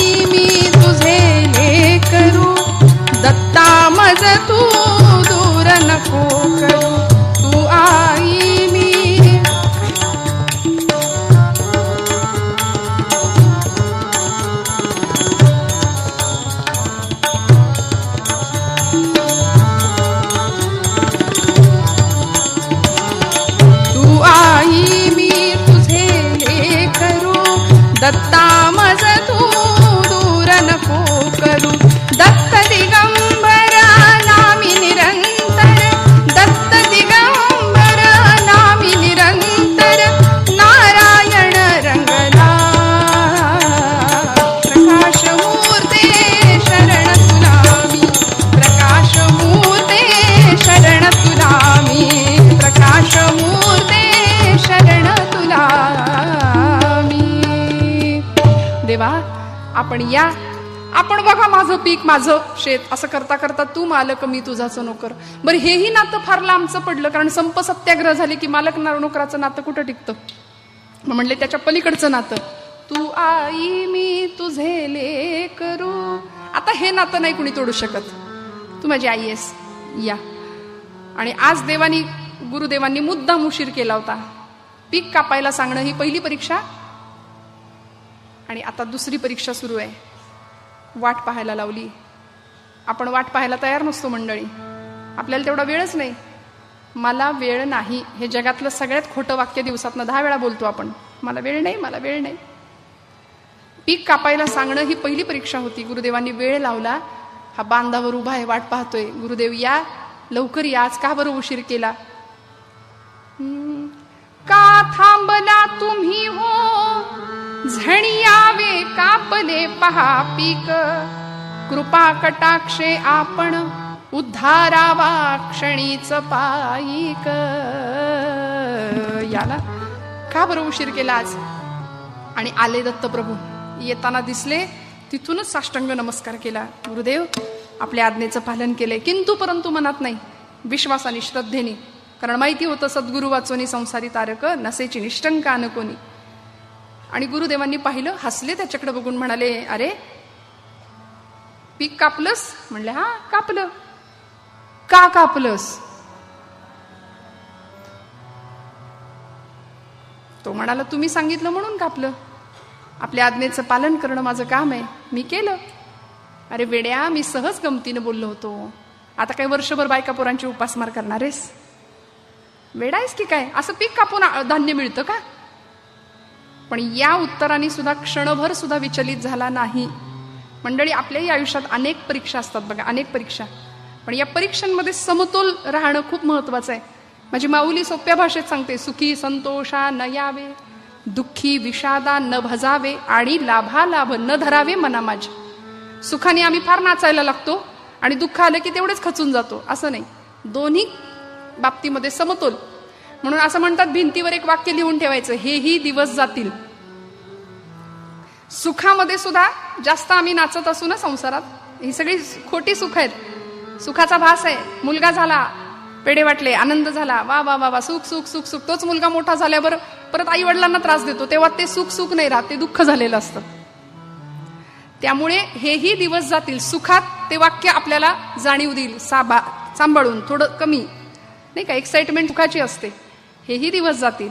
देवा आपण या, आपण बघा माझं पीक माझं शेत, असं करता करता तू मालक मी तुझाच नोकर. बरं हेही नातं फार लांबचं पडलं, कारण संप सत्याग्रह झाले की मालक नोकराचं नातं कुठं टिकतं. मग म्हणले त्याच्या पलीकडचं नातं, तू आई मी तुझे लेकरू. आता हे नातं नाही कुणी तोडू शकत. तू माझी आई आहेस या. आणि आज गुरुदेवांनी मुद्दाम उशीर केला होता. पीक कापायला सांगणं ही पहिली परीक्षा, आणि आता दुसरी परीक्षा सुरू आहे. वाट पाहायला लावली. आपण वाट पाहायला तयार नसतो मंडळी, आपल्याला तेवढा वेळच नाही. मला वेळ नाही हे जगातलं सगळ्यात खोटं वाक्य दिवसातनं 10 वेळा बोलतो आपण. मला वेळ नाही, मला वेळ नाही. पीक कापायला सांगणं ही पहिली परीक्षा होती. गुरुदेवांनी वेळ लावला. हा बांधावर उभा आहे, वाट पाहतोय. गुरुदेव या, लवकर या, आज का बरं उशीर केला? का थांबला तुम्ही हो, झणियावे कापले पहा पीक. कृपा कटाक्षे आपण उद्धारावा क्षणीच पायिक. याला का बरं उशीर केला आज? आणि आले दत्तप्रभू. येताना दिसले, तिथूनच साष्टांग नमस्कार केला. गुरुदेव आपल्या आज्ञेचं पालन केलंय, किंतु परंतु मनात नाही, विश्वासाने श्रद्धेने. कारण माहिती होतं सद्गुरु वाचोनी संसारी तारक, नसेची निष्ठंका न कोणी. आणि गुरुदेवांनी पाहिलं, हसले, त्याच्याकडे बघून म्हणाले, अरे पीक कापलंस? म्हणले हा कापलं. का कापलंस? तो म्हणाला तुम्ही सांगितलं म्हणून कापलं. आपल्या आज्ञेचं पालन करणं माझं काम आहे, मी केलं. अरे वेड्या, मी सहज गमतीनं बोललो होतो. आता काय वर्षभर बायका पोरांची उपासमार करणार आहेस? वेडा आहेस की काय? असं पीक कापून धान्य मिळतं का? पण या उत्तराने सुद्धा क्षणभर सुद्धा विचलित झाला नाही. मंडळी, आपल्याही आयुष्यात अनेक परीक्षा असतात बघा, अनेक परीक्षा. पण या परीक्षांमध्ये समतोल राहणं खूप महत्वाचं आहे. माझी माऊली सोप्या भाषेत सांगते, सुखी संतोषा न यावे, दुःखी विषादा न भजावे, आणि लाभालाभ न धरावे मना माझे. सुखाने आम्ही फार नाचायला लागतो आणि दुःख आलं की तेवढेच खचून जातो, असं नाही. दोन्ही बाबतीमध्ये समतोल. म्हणून असं म्हणतात, भिंतीवर एक वाक्य लिहून ठेवायचं, हेही दिवस जातील. सुखामध्ये सुद्धा जास्त आम्ही नाचत असू ना संसारात, ही सगळी खोटी सुख आहेत. सुखाचा भास आहे, मुलगा झाला, पेढे वाटले, आनंद झाला, वा वा वा वा, सुख सुख सुख सुख. तोच मुलगा मोठा झाल्यावर परत आई वडिलांना त्रास देतो, तेव्हा ते सुख सुख नाही राहत, ते दुःख झालेलं असतं. त्यामुळे हेही दिवस जातील. सुखात ते वाक्य आपल्याला जाणीव देईल, सांभाळून थोडं कमी नाही का, एक्साइटमेंट सुखाची असते. हेही दिवस जातील.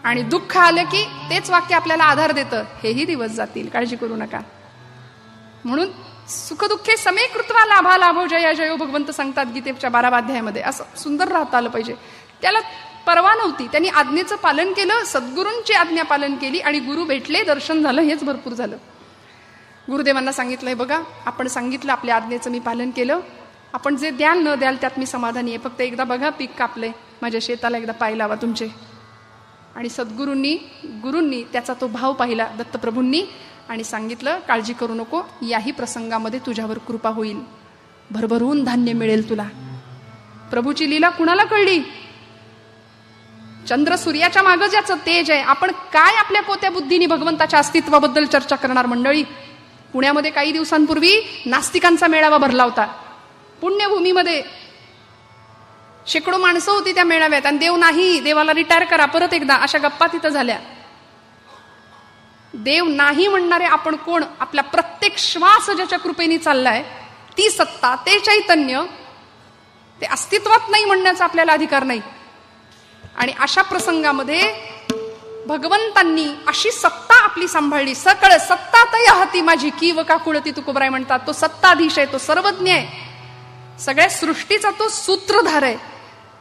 आणि दुःख आलं की तेच वाक्य आपल्याला आधार देतं, हेही दिवस जातील, काळजी करू नका. म्हणून सुखदुःखे समे कृत्वा लाभा लाभो जया जयो, भगवंत सांगतात गीतेच्या 12व्या अध्यायामध्ये. असं सुंदर राहता आलं पाहिजे. त्याला परवा नव्हती, त्यांनी आज्ञेचं पालन केलं, सद्गुरूंची आज्ञा पालन केली, आणि गुरु भेटले, दर्शन झालं, हेच भरपूर झालं. गुरुदेवांना सांगितलंय बघा, आपण सांगितलं आपल्या आज्ञेचं मी पालन केलं, आपण जे द्याल न द्याल त्यात मी समाधानी आहे. फक्त एकदा बघा पीक कापलंय, माझ्या शेताला एकदा पाय लावा तुमचे. आणि गुरूंनी त्याचा तो भाव पाहिला, दत्तप्रभूंनी, आणि सांगितलं काळजी करू नको, याही प्रसंगामध्ये तुझ्यावर कृपा होईल, भरभरून धान्य मिळेल तुला. प्रभूची लीला कुणाला कळली? चंद्र सूर्याच्या मागं ज्याचं तेज आहे. आपण काय आपल्या पोत्या बुद्धीने भगवंताच्या अस्तित्वाबद्दल चर्चा करणार मंडळी? पुण्यामध्ये काही दिवसांपूर्वी नास्तिकांचा मेळावा भरला होता, पुण्यभूमीमध्ये. शेकडो माणसं होती त्या मेळाव्यात, आणि देव नाही, देवाला रिटायर करा परत एकदा, अशा गप्पा तिथं झाल्या. देव नाही म्हणणारे आपण कोण? आपला प्रत्येक श्वास ज्याच्या कृपेने चाललाय, ती सत्ता, ते चैतन्य, ते अस्तित्वात नाही म्हणण्याचा आपल्याला अधिकार नाही. आणि अशा प्रसंगामध्ये भगवंतांनी अशी सत्ता आपली सांभाळली. सकळ सत्ता तय हाती माझी, की व का कुळती तुकोबराय म्हणतात. तो सत्ताधीश आहे, तो सर्वज्ञ आहे, सगळ्या सृष्टीचा तो सूत्रधार आहे.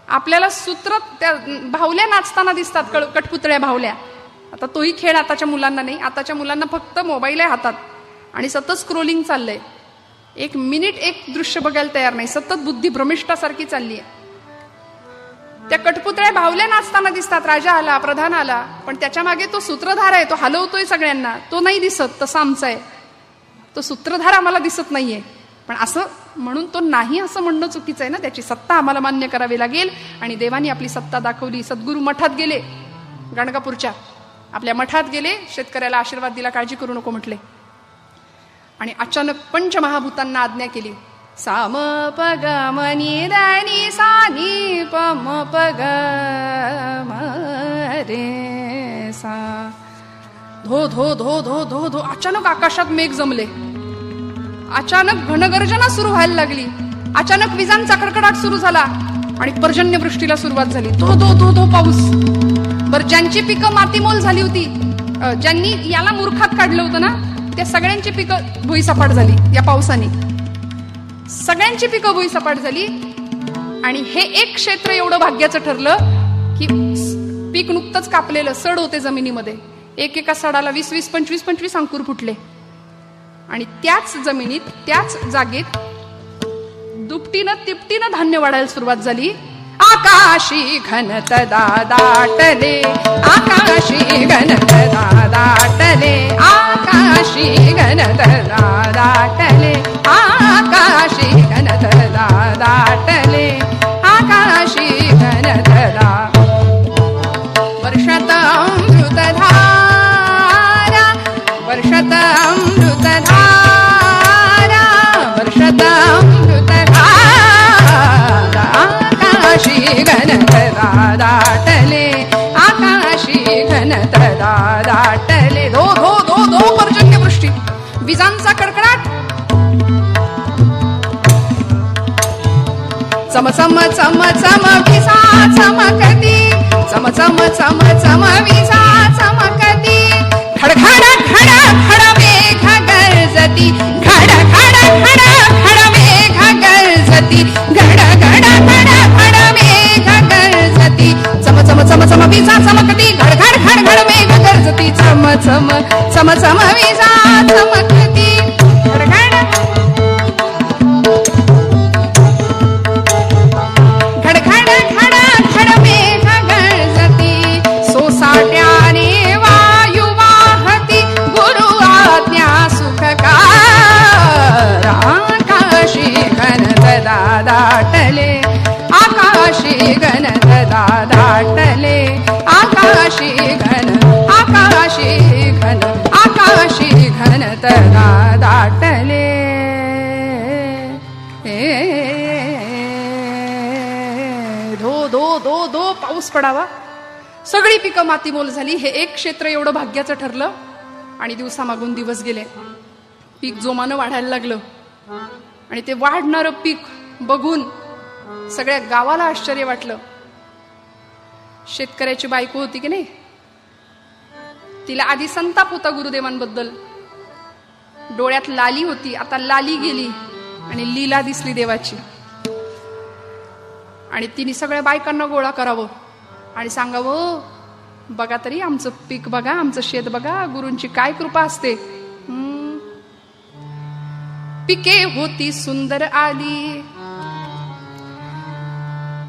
आपल्याला सूत्र, त्या भावल्या नाचताना दिसतात, कठपुतळ्या भावल्या. आता तोही खेळ आताच्या मुलांना नाही. आताच्या मुलांना फक्त मोबाईल आहे हातात आणि सतत स्क्रोलिंग चाललंय. 1 मिनिट एक दृश्य बघायला तयार नाही, सतत बुद्धी भ्रमिष्ठासारखी चालली आहे. त्या कठपुतळ्या भावल्या नाचताना दिसतात, राजा आला, प्रधान आला, पण त्याच्या मागे तो सूत्रधार आहे, तो हलवतोय सगळ्यांना. तो नाही दिसत, तसा आमचा आहे. तो सूत्रधार आम्हाला दिसत नाहीये. पण असं म्हणून तो नाही असं म्हणणं चुकीचं आहे ना. त्याची सत्ता आम्हाला मान्य करावी लागेल. आणि देवानी आपली सत्ता दाखवली. सद्गुरू मठात गेले गाणगापूरच्या, आपल्या मठात गेले, शेतकऱ्याला आशीर्वाद दिला, काळजी करू नको म्हटले. आणि अचानक पंचमहाभूतांना आज्ञा केली, साम प ग म नि द नि सा नि प म प ग म रे सा. धो धो धो धो धो धो. अचानक आकाशात मेघ जमले, अचानक घनगर्जना सुरू व्हायला लागली, अचानक विजांचा कडकडाट सुरू झाला आणि पर्जन्यवृष्टीला सुरुवात झाली. धो धो धो धो पाऊस. बर, ज्यांची पिकं मातीमोल झाली होती, ज्यांनी याला मूर्खात काढलं होतं ना, त्या सगळ्यांची पिकं भुईसपाट झाली या पावसाने. सगळ्यांची पिकं भुईसपाट झाली. आणि हे एक क्षेत्र एवढं भाग्याचं ठरलं की पीक नुकतंच कापलेलं सड होते जमिनीमध्ये, एका सडाला 20-20, 25-25 अंकुर फुटले. आणि त्याच जमिनीत, त्याच जागेत दुपटीनं तिपटीनं धान्य वाढायला सुरुवात झाली. आकाशी घनत दाटले, आकाशी घनत दाटले, आकाशी घनत दाटले, आकाशी घनत दाटले, आकाशी घनत वर्षत अमृतधारा, वर्षत अमृतधारा, वर्षत अमृतधारा, आकाशी घनत दाटले, आकाशी घनत दाटले. धो धो धो धो पर्जन्यवृष्टी, विजांचा कडकडाट, चम चम चम चम विजा चमकती, चम चम चम चम विजा चमकती, खड खड खड खड मेघ गरजती, खड खड खड खड मेघ गरजती, घड घड घड घड मेघ गरजती, चम चम चम चम विजा चमकती, घड घड घड घड मेघ गरजती, चम चम चम चम विजा चमकती, घड घड दाटले, आकाशी घनत दाटले, आकाशी घन, आकाशी घन, आकाशी घनत दाटले. धो धो धो धो पाऊस पडावा, सगळी पिकं मातीमोल झाली. हे एक क्षेत्र एवढं भाग्याचं ठरलं. आणि दिवसामागून दिवस गेले, पीक जोमानं वाढायला लागलं. आणि ते वाढणारं पीक बघून सगळ्या गावाला आश्चर्य वाटलं. शेतकऱ्याची बायको होती की नाही, तिला आधी संताप होता गुरुदेवांबद्दल, डोळ्यात लाली होती, आता लाली गेली आणि लीला दिसली देवाची. आणि तिने सगळ्या बायकांना गोळा करावं आणि सांगावं, बघा तरी आमचं पीक बघा, आमचं शेत बघा, गुरूंची काय कृपा असते. पिके होती सुंदर आली,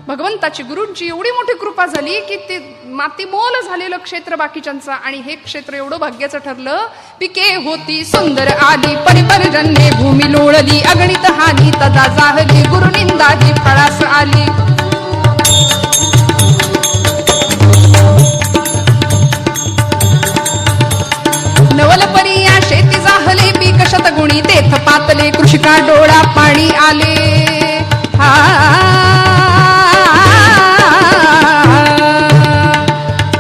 भगवंताची गुरूंची एवढी मोठी कृपा झाली की ते मातीमोल झालेलं क्षेत्र बाकीच्यांचा, आणि हे क्षेत्र एवढं भाग्याचं ठरलं. पिके होती सुंदर आली, परिपर्जन्ये भूमी लोळली, अगणित हानी तदा जाहली, गुरुनिंदा ही फळास आली. नवलपरी या शेती जाहले, पीक शतगुणी तेथ पातले, कृषिका डोळा पाणी आले.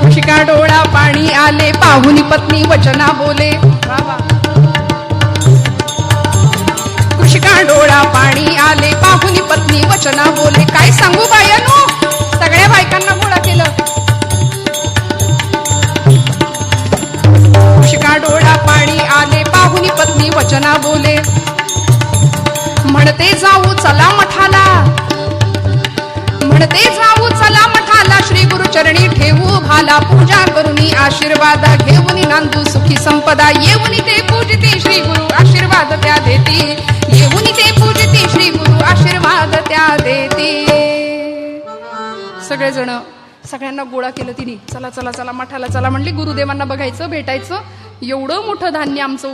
कृषिका डोळा पाणी आले, पाहुनी पत्नी वचना बोले. कृषिका डोळा पाणी आले, पाहुनी पत्नी वचना बोले. काय सांगू बायानो, सगळ्या बायकांना गोळा केलं. कृषिका डोळा पाणी आले, पाहुनी पत्नी वचना बोले. म्हणते जाऊ चला मठाला, म्हणते जाऊ चला मठाला, श्री गुरु चरणी ठेवू भाला, पूजा करुनी आशीर्वाद घेऊनी नांदू सुखी संपदा. येऊनी ते पूजिते श्री गुरु आशीर्वाद त्या देती, येऊनी ते पूजिते श्री गुरु आशीर्वाद त्या देती. सगळेजण, सगळ्यांना गोळा केलं तिने. चला चला चला मठाला चला म्हणली, गुरुदेवांना बघायचं, भेटायचं. एवढं मोठं धान्य आमचं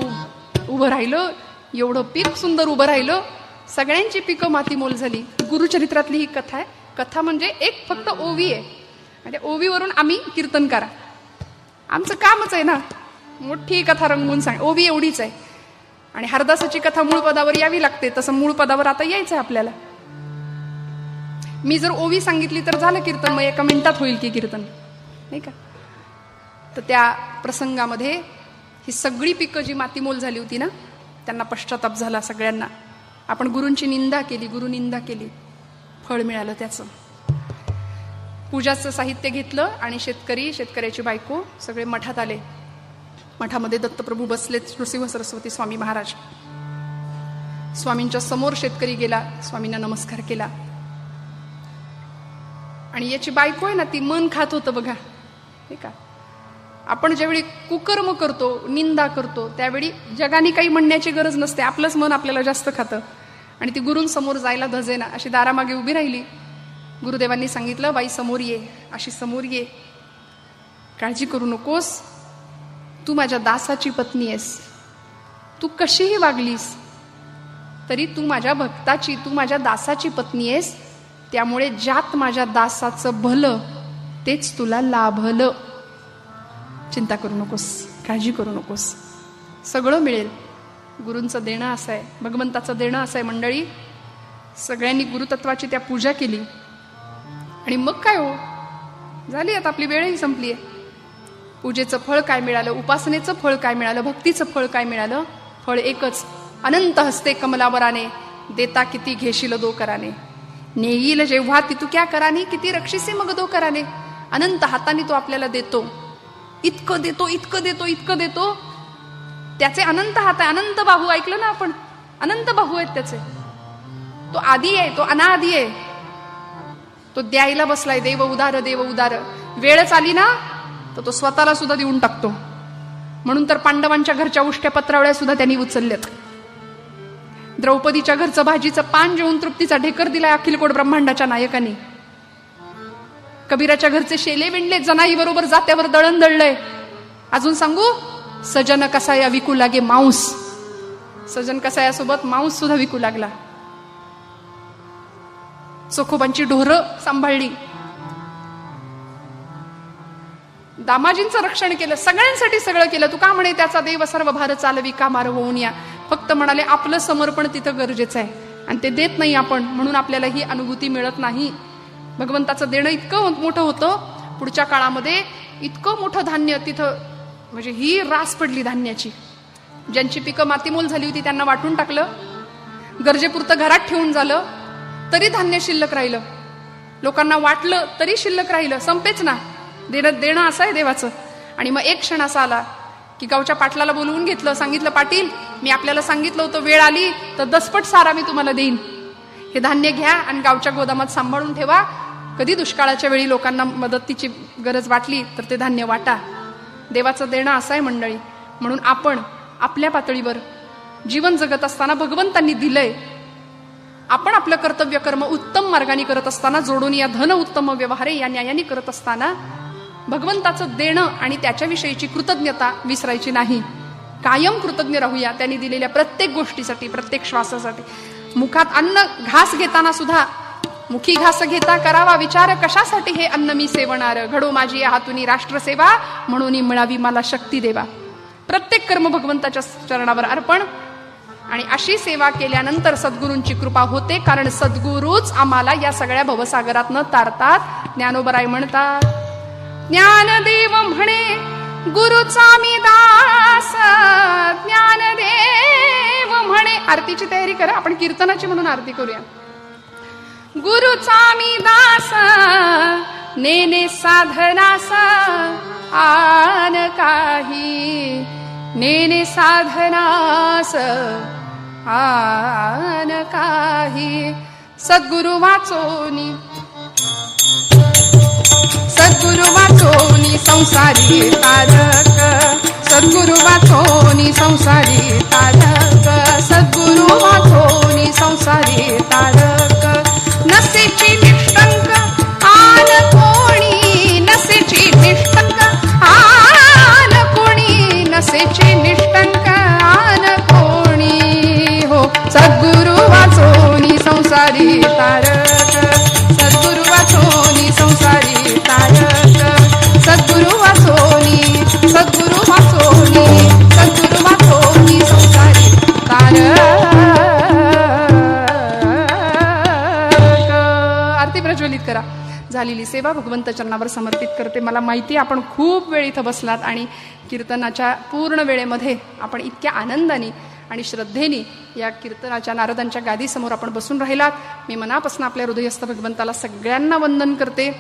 उभं राहिलं, एवढं पीक सुंदर उभं राहिलं, सगळ्यांची पिकं मातीमोल झाली. गुरुचरित्रातली ही कथा आहे. कथा म्हणजे एक फक्त ओवी आहे, आणि त्या ओवीवरून आम्ही कीर्तन करा. आमचं कामच आहे ना, मोठी कथा रंगवून सांग. ओवी एवढीच आहे. आणि हरदासाची कथा मूळ पदावर यावी लागते, तसं मूळ पदावर आता यायचंय आपल्याला. मी जर ओवी सांगितली तर झालं कीर्तन, मग एका मिनिटात होईल की कीर्तन, नाही का? तर त्या प्रसंगामध्ये ही सगळी पिकं जी मातीमोल झाली होती ना, त्यांना पश्चाताप झाला सगळ्यांना. आपण गुरूंची निंदा केली, गुरुनिंदा केली, फळ मिळालं त्याचं. पूजाचं साहित्य घेतलं आणि शेतकऱ्याची बायको सगळे मठात आले. मठामध्ये दत्तप्रभू बसलेत, नृसिंह सरस्वती स्वामी महाराज. स्वामींच्या समोर शेतकरी गेला, स्वामींना नमस्कार केला. आणि याची बायको आहे ना, ती मन खात होतं बघा, नाही का? आपण ज्यावेळी कुकर्म करतो, निंदा करतो, त्यावेळी जगाने काही म्हणण्याची गरज नसते, आपलंच मन आपल्याला जास्त खातं. आणि ती गुरूंसमोर जायला धजेना, अशी दारामागे उभी राहिली. गुरुदेवांनी सांगितलं, बाई समोर ये, अशी समोर ये, काळजी करू नकोस, तू माझ्या दासाची पत्नी आहेस, तू कशीही वागलीस तरी तू माझ्या भक्ताची, तू माझ्या दासाची पत्नी आहेस, त्यामुळे ज्यात माझ्या दासाचं भलं तेच तुला लाभलं. चिंता करू नकोस, काळजी करू नकोस, सगळं मिळेल. गुरूंचं देणं असं आहे, भगवंताचं देणं असं आहे. मंडळी, सगळ्यांनी गुरुतत्वाची त्या पूजा केली. आणि मग काय हो, झाली आता आपली वेळही संपली आहे. पूजेचं फळ काय मिळालं, उपासनेचं फळ काय मिळालं, भक्तीचं फळ काय मिळालं? फळ एकच, अनंत हस्ते कमलावराने, देता किती घेशील दो कराने, नेईल जेव्हा ती तू क्या कराने, किती रक्षिसे मग दो कराने. अनंत हाताने तो आपल्याला देतो, इतकं देतो, इतकं देतो, इतकं देतो. त्याचे अनंत हात आहे, अनंत बाहू. ऐकलं ना आपण, अनंत बाहू आहेत त्याचे. तो आदी आहे, तो अनादी आहे, तो द्यायला बसलाय. देव उदार, देव उदार. वेळच आली ना तर तो स्वतःला सुद्धा देऊन टाकतो. म्हणून तर पांडवांच्या घरच्या उष्ट्या पत्रावळ्या सुद्धा त्यांनी उचलल्यात. द्रौपदीच्या घरचं भाजीचं पान जेवून तृप्तीचा ढेकर दिलाय अखिलकोट ब्रह्मांडाच्या नायकांनी. कबीराच्या घरचे शेले विणले, जनाई बरोबर जात्यावर दळण दळलंय. अजून सांगू, सजन कसाया विकू लागे मांस. सजन कसायासोबत मांस सुद्धा विकू लागला. चोखोबांची ढोरं सांभाळली, दामाजींचं रक्षण केलं, सगळ्यांसाठी सगळं केलं. तू का म्हणे त्याचा देव सर्व भार चालवी का मार होऊन या. फक्त म्हणाले आपलं समर्पण तिथं गरजेचं आहे, आणि ते देत नाही आपण, म्हणून आपल्याला ही अनुभूती मिळत नाही. भगवंताचं देणं इतकं मोठं होतं. पुढच्या काळामध्ये इतकं मोठं धान्य तिथं, म्हणजे ही रास पडली धान्याची. ज्यांची पिकं मातीमोल झाली होती त्यांना वाटून टाकलं, गरजेपुरतं घरात ठेवून झालं, तरी धान्य शिल्लक राहिलं. लोकांना वाटलं तरी शिल्लक राहिलं, संपेच ना. देणं असं आहे देवाचं. आणि मग एक क्षण असा आला की गावच्या पाटलाला बोलवून घेतलं, सांगितलं, पाटील मी आपल्याला सांगितलं होतं, वेळ आली तर दसपट सारा मी तुम्हाला देईन, हे धान्य घ्या आणि गावच्या गोदामात सांभाळून ठेवा. कधी दुष्काळाच्या वेळी लोकांना मदतीची गरज वाटली तर ते धान्य वाटा. देवाचं देणं असं आहे मंडळी. म्हणून आपण आपल्या पातळीवर जीवन जगत असताना भगवंतांनी दिलंय, आपण आपलं कर्तव्य कर्म उत्तम मार्गाने करत असताना, जोडून या धन उत्तम व्यवहारे या न्यायाने करत असताना, भगवंताचं देणं आणि त्याच्याविषयीची कृतज्ञता विसरायची नाही. कायम कृतज्ञ राहूया त्यांनी दिलेल्या प्रत्येक गोष्टीसाठी, प्रत्येक श्वासासाठी. मुखात अन्न घास घेताना सुद्धा, मुखी घास घेता करावा विचार, कशासाठी हे अन्न मी सेवणार, घडो माझी या हातूनी राष्ट्रसेवा, म्हणून मिळावी मला शक्ती देवा. प्रत्येक कर्म भगवंताच्या चरणावर अर्पण. आणि अशी सेवा केल्यानंतर सद्गुरूंची कृपा होते, कारण सद्गुरूच आम्हाला या सगळ्या भवसागरात न तारतात. ज्ञानोबराय म्हणतात, ज्ञानदेव म्हणे गुरुचा मी दास, ज्ञानदेव म्हणे. आरतीची तयारी करा, आपण कीर्तनाची म्हणून आरती करूया. गुरुचा मी दास, नेने साधनास आन काही, नेने साधनास आन काही. सद्गुरु वाचोनी, सद्गुरु वाचोनी संसारी तारक, सद्गुरु वाचोनी संसारी तारक, सद्गुरु वाचोनी संसारी तारक. नसेची निष्ठंक आन कोणी, नसेची निष्ठंक आन कोणी, नसेची निष्ठंक आन कोणी. हो सद्गुरु वाचोनी संसारी तारक, सद्गुरु वाचोनी संसारी तारक, सद्गुरु वाचोनी केलेली सेवा भगवंत चरणावर समर्पित करते. मला माहिती आहे आपण खूप वेळ इथं बसलात आणि कीर्तनाच्या पूर्ण वेळेमध्ये आपण इतक्या आनंदाने आणि श्रद्धेने या कीर्तनाच्या नारदांच्या गादीसमोर आपण बसून राहिलात. मी मनापासून आपल्या हृदयस्थ भगवंताला सगळ्यांना वंदन करते.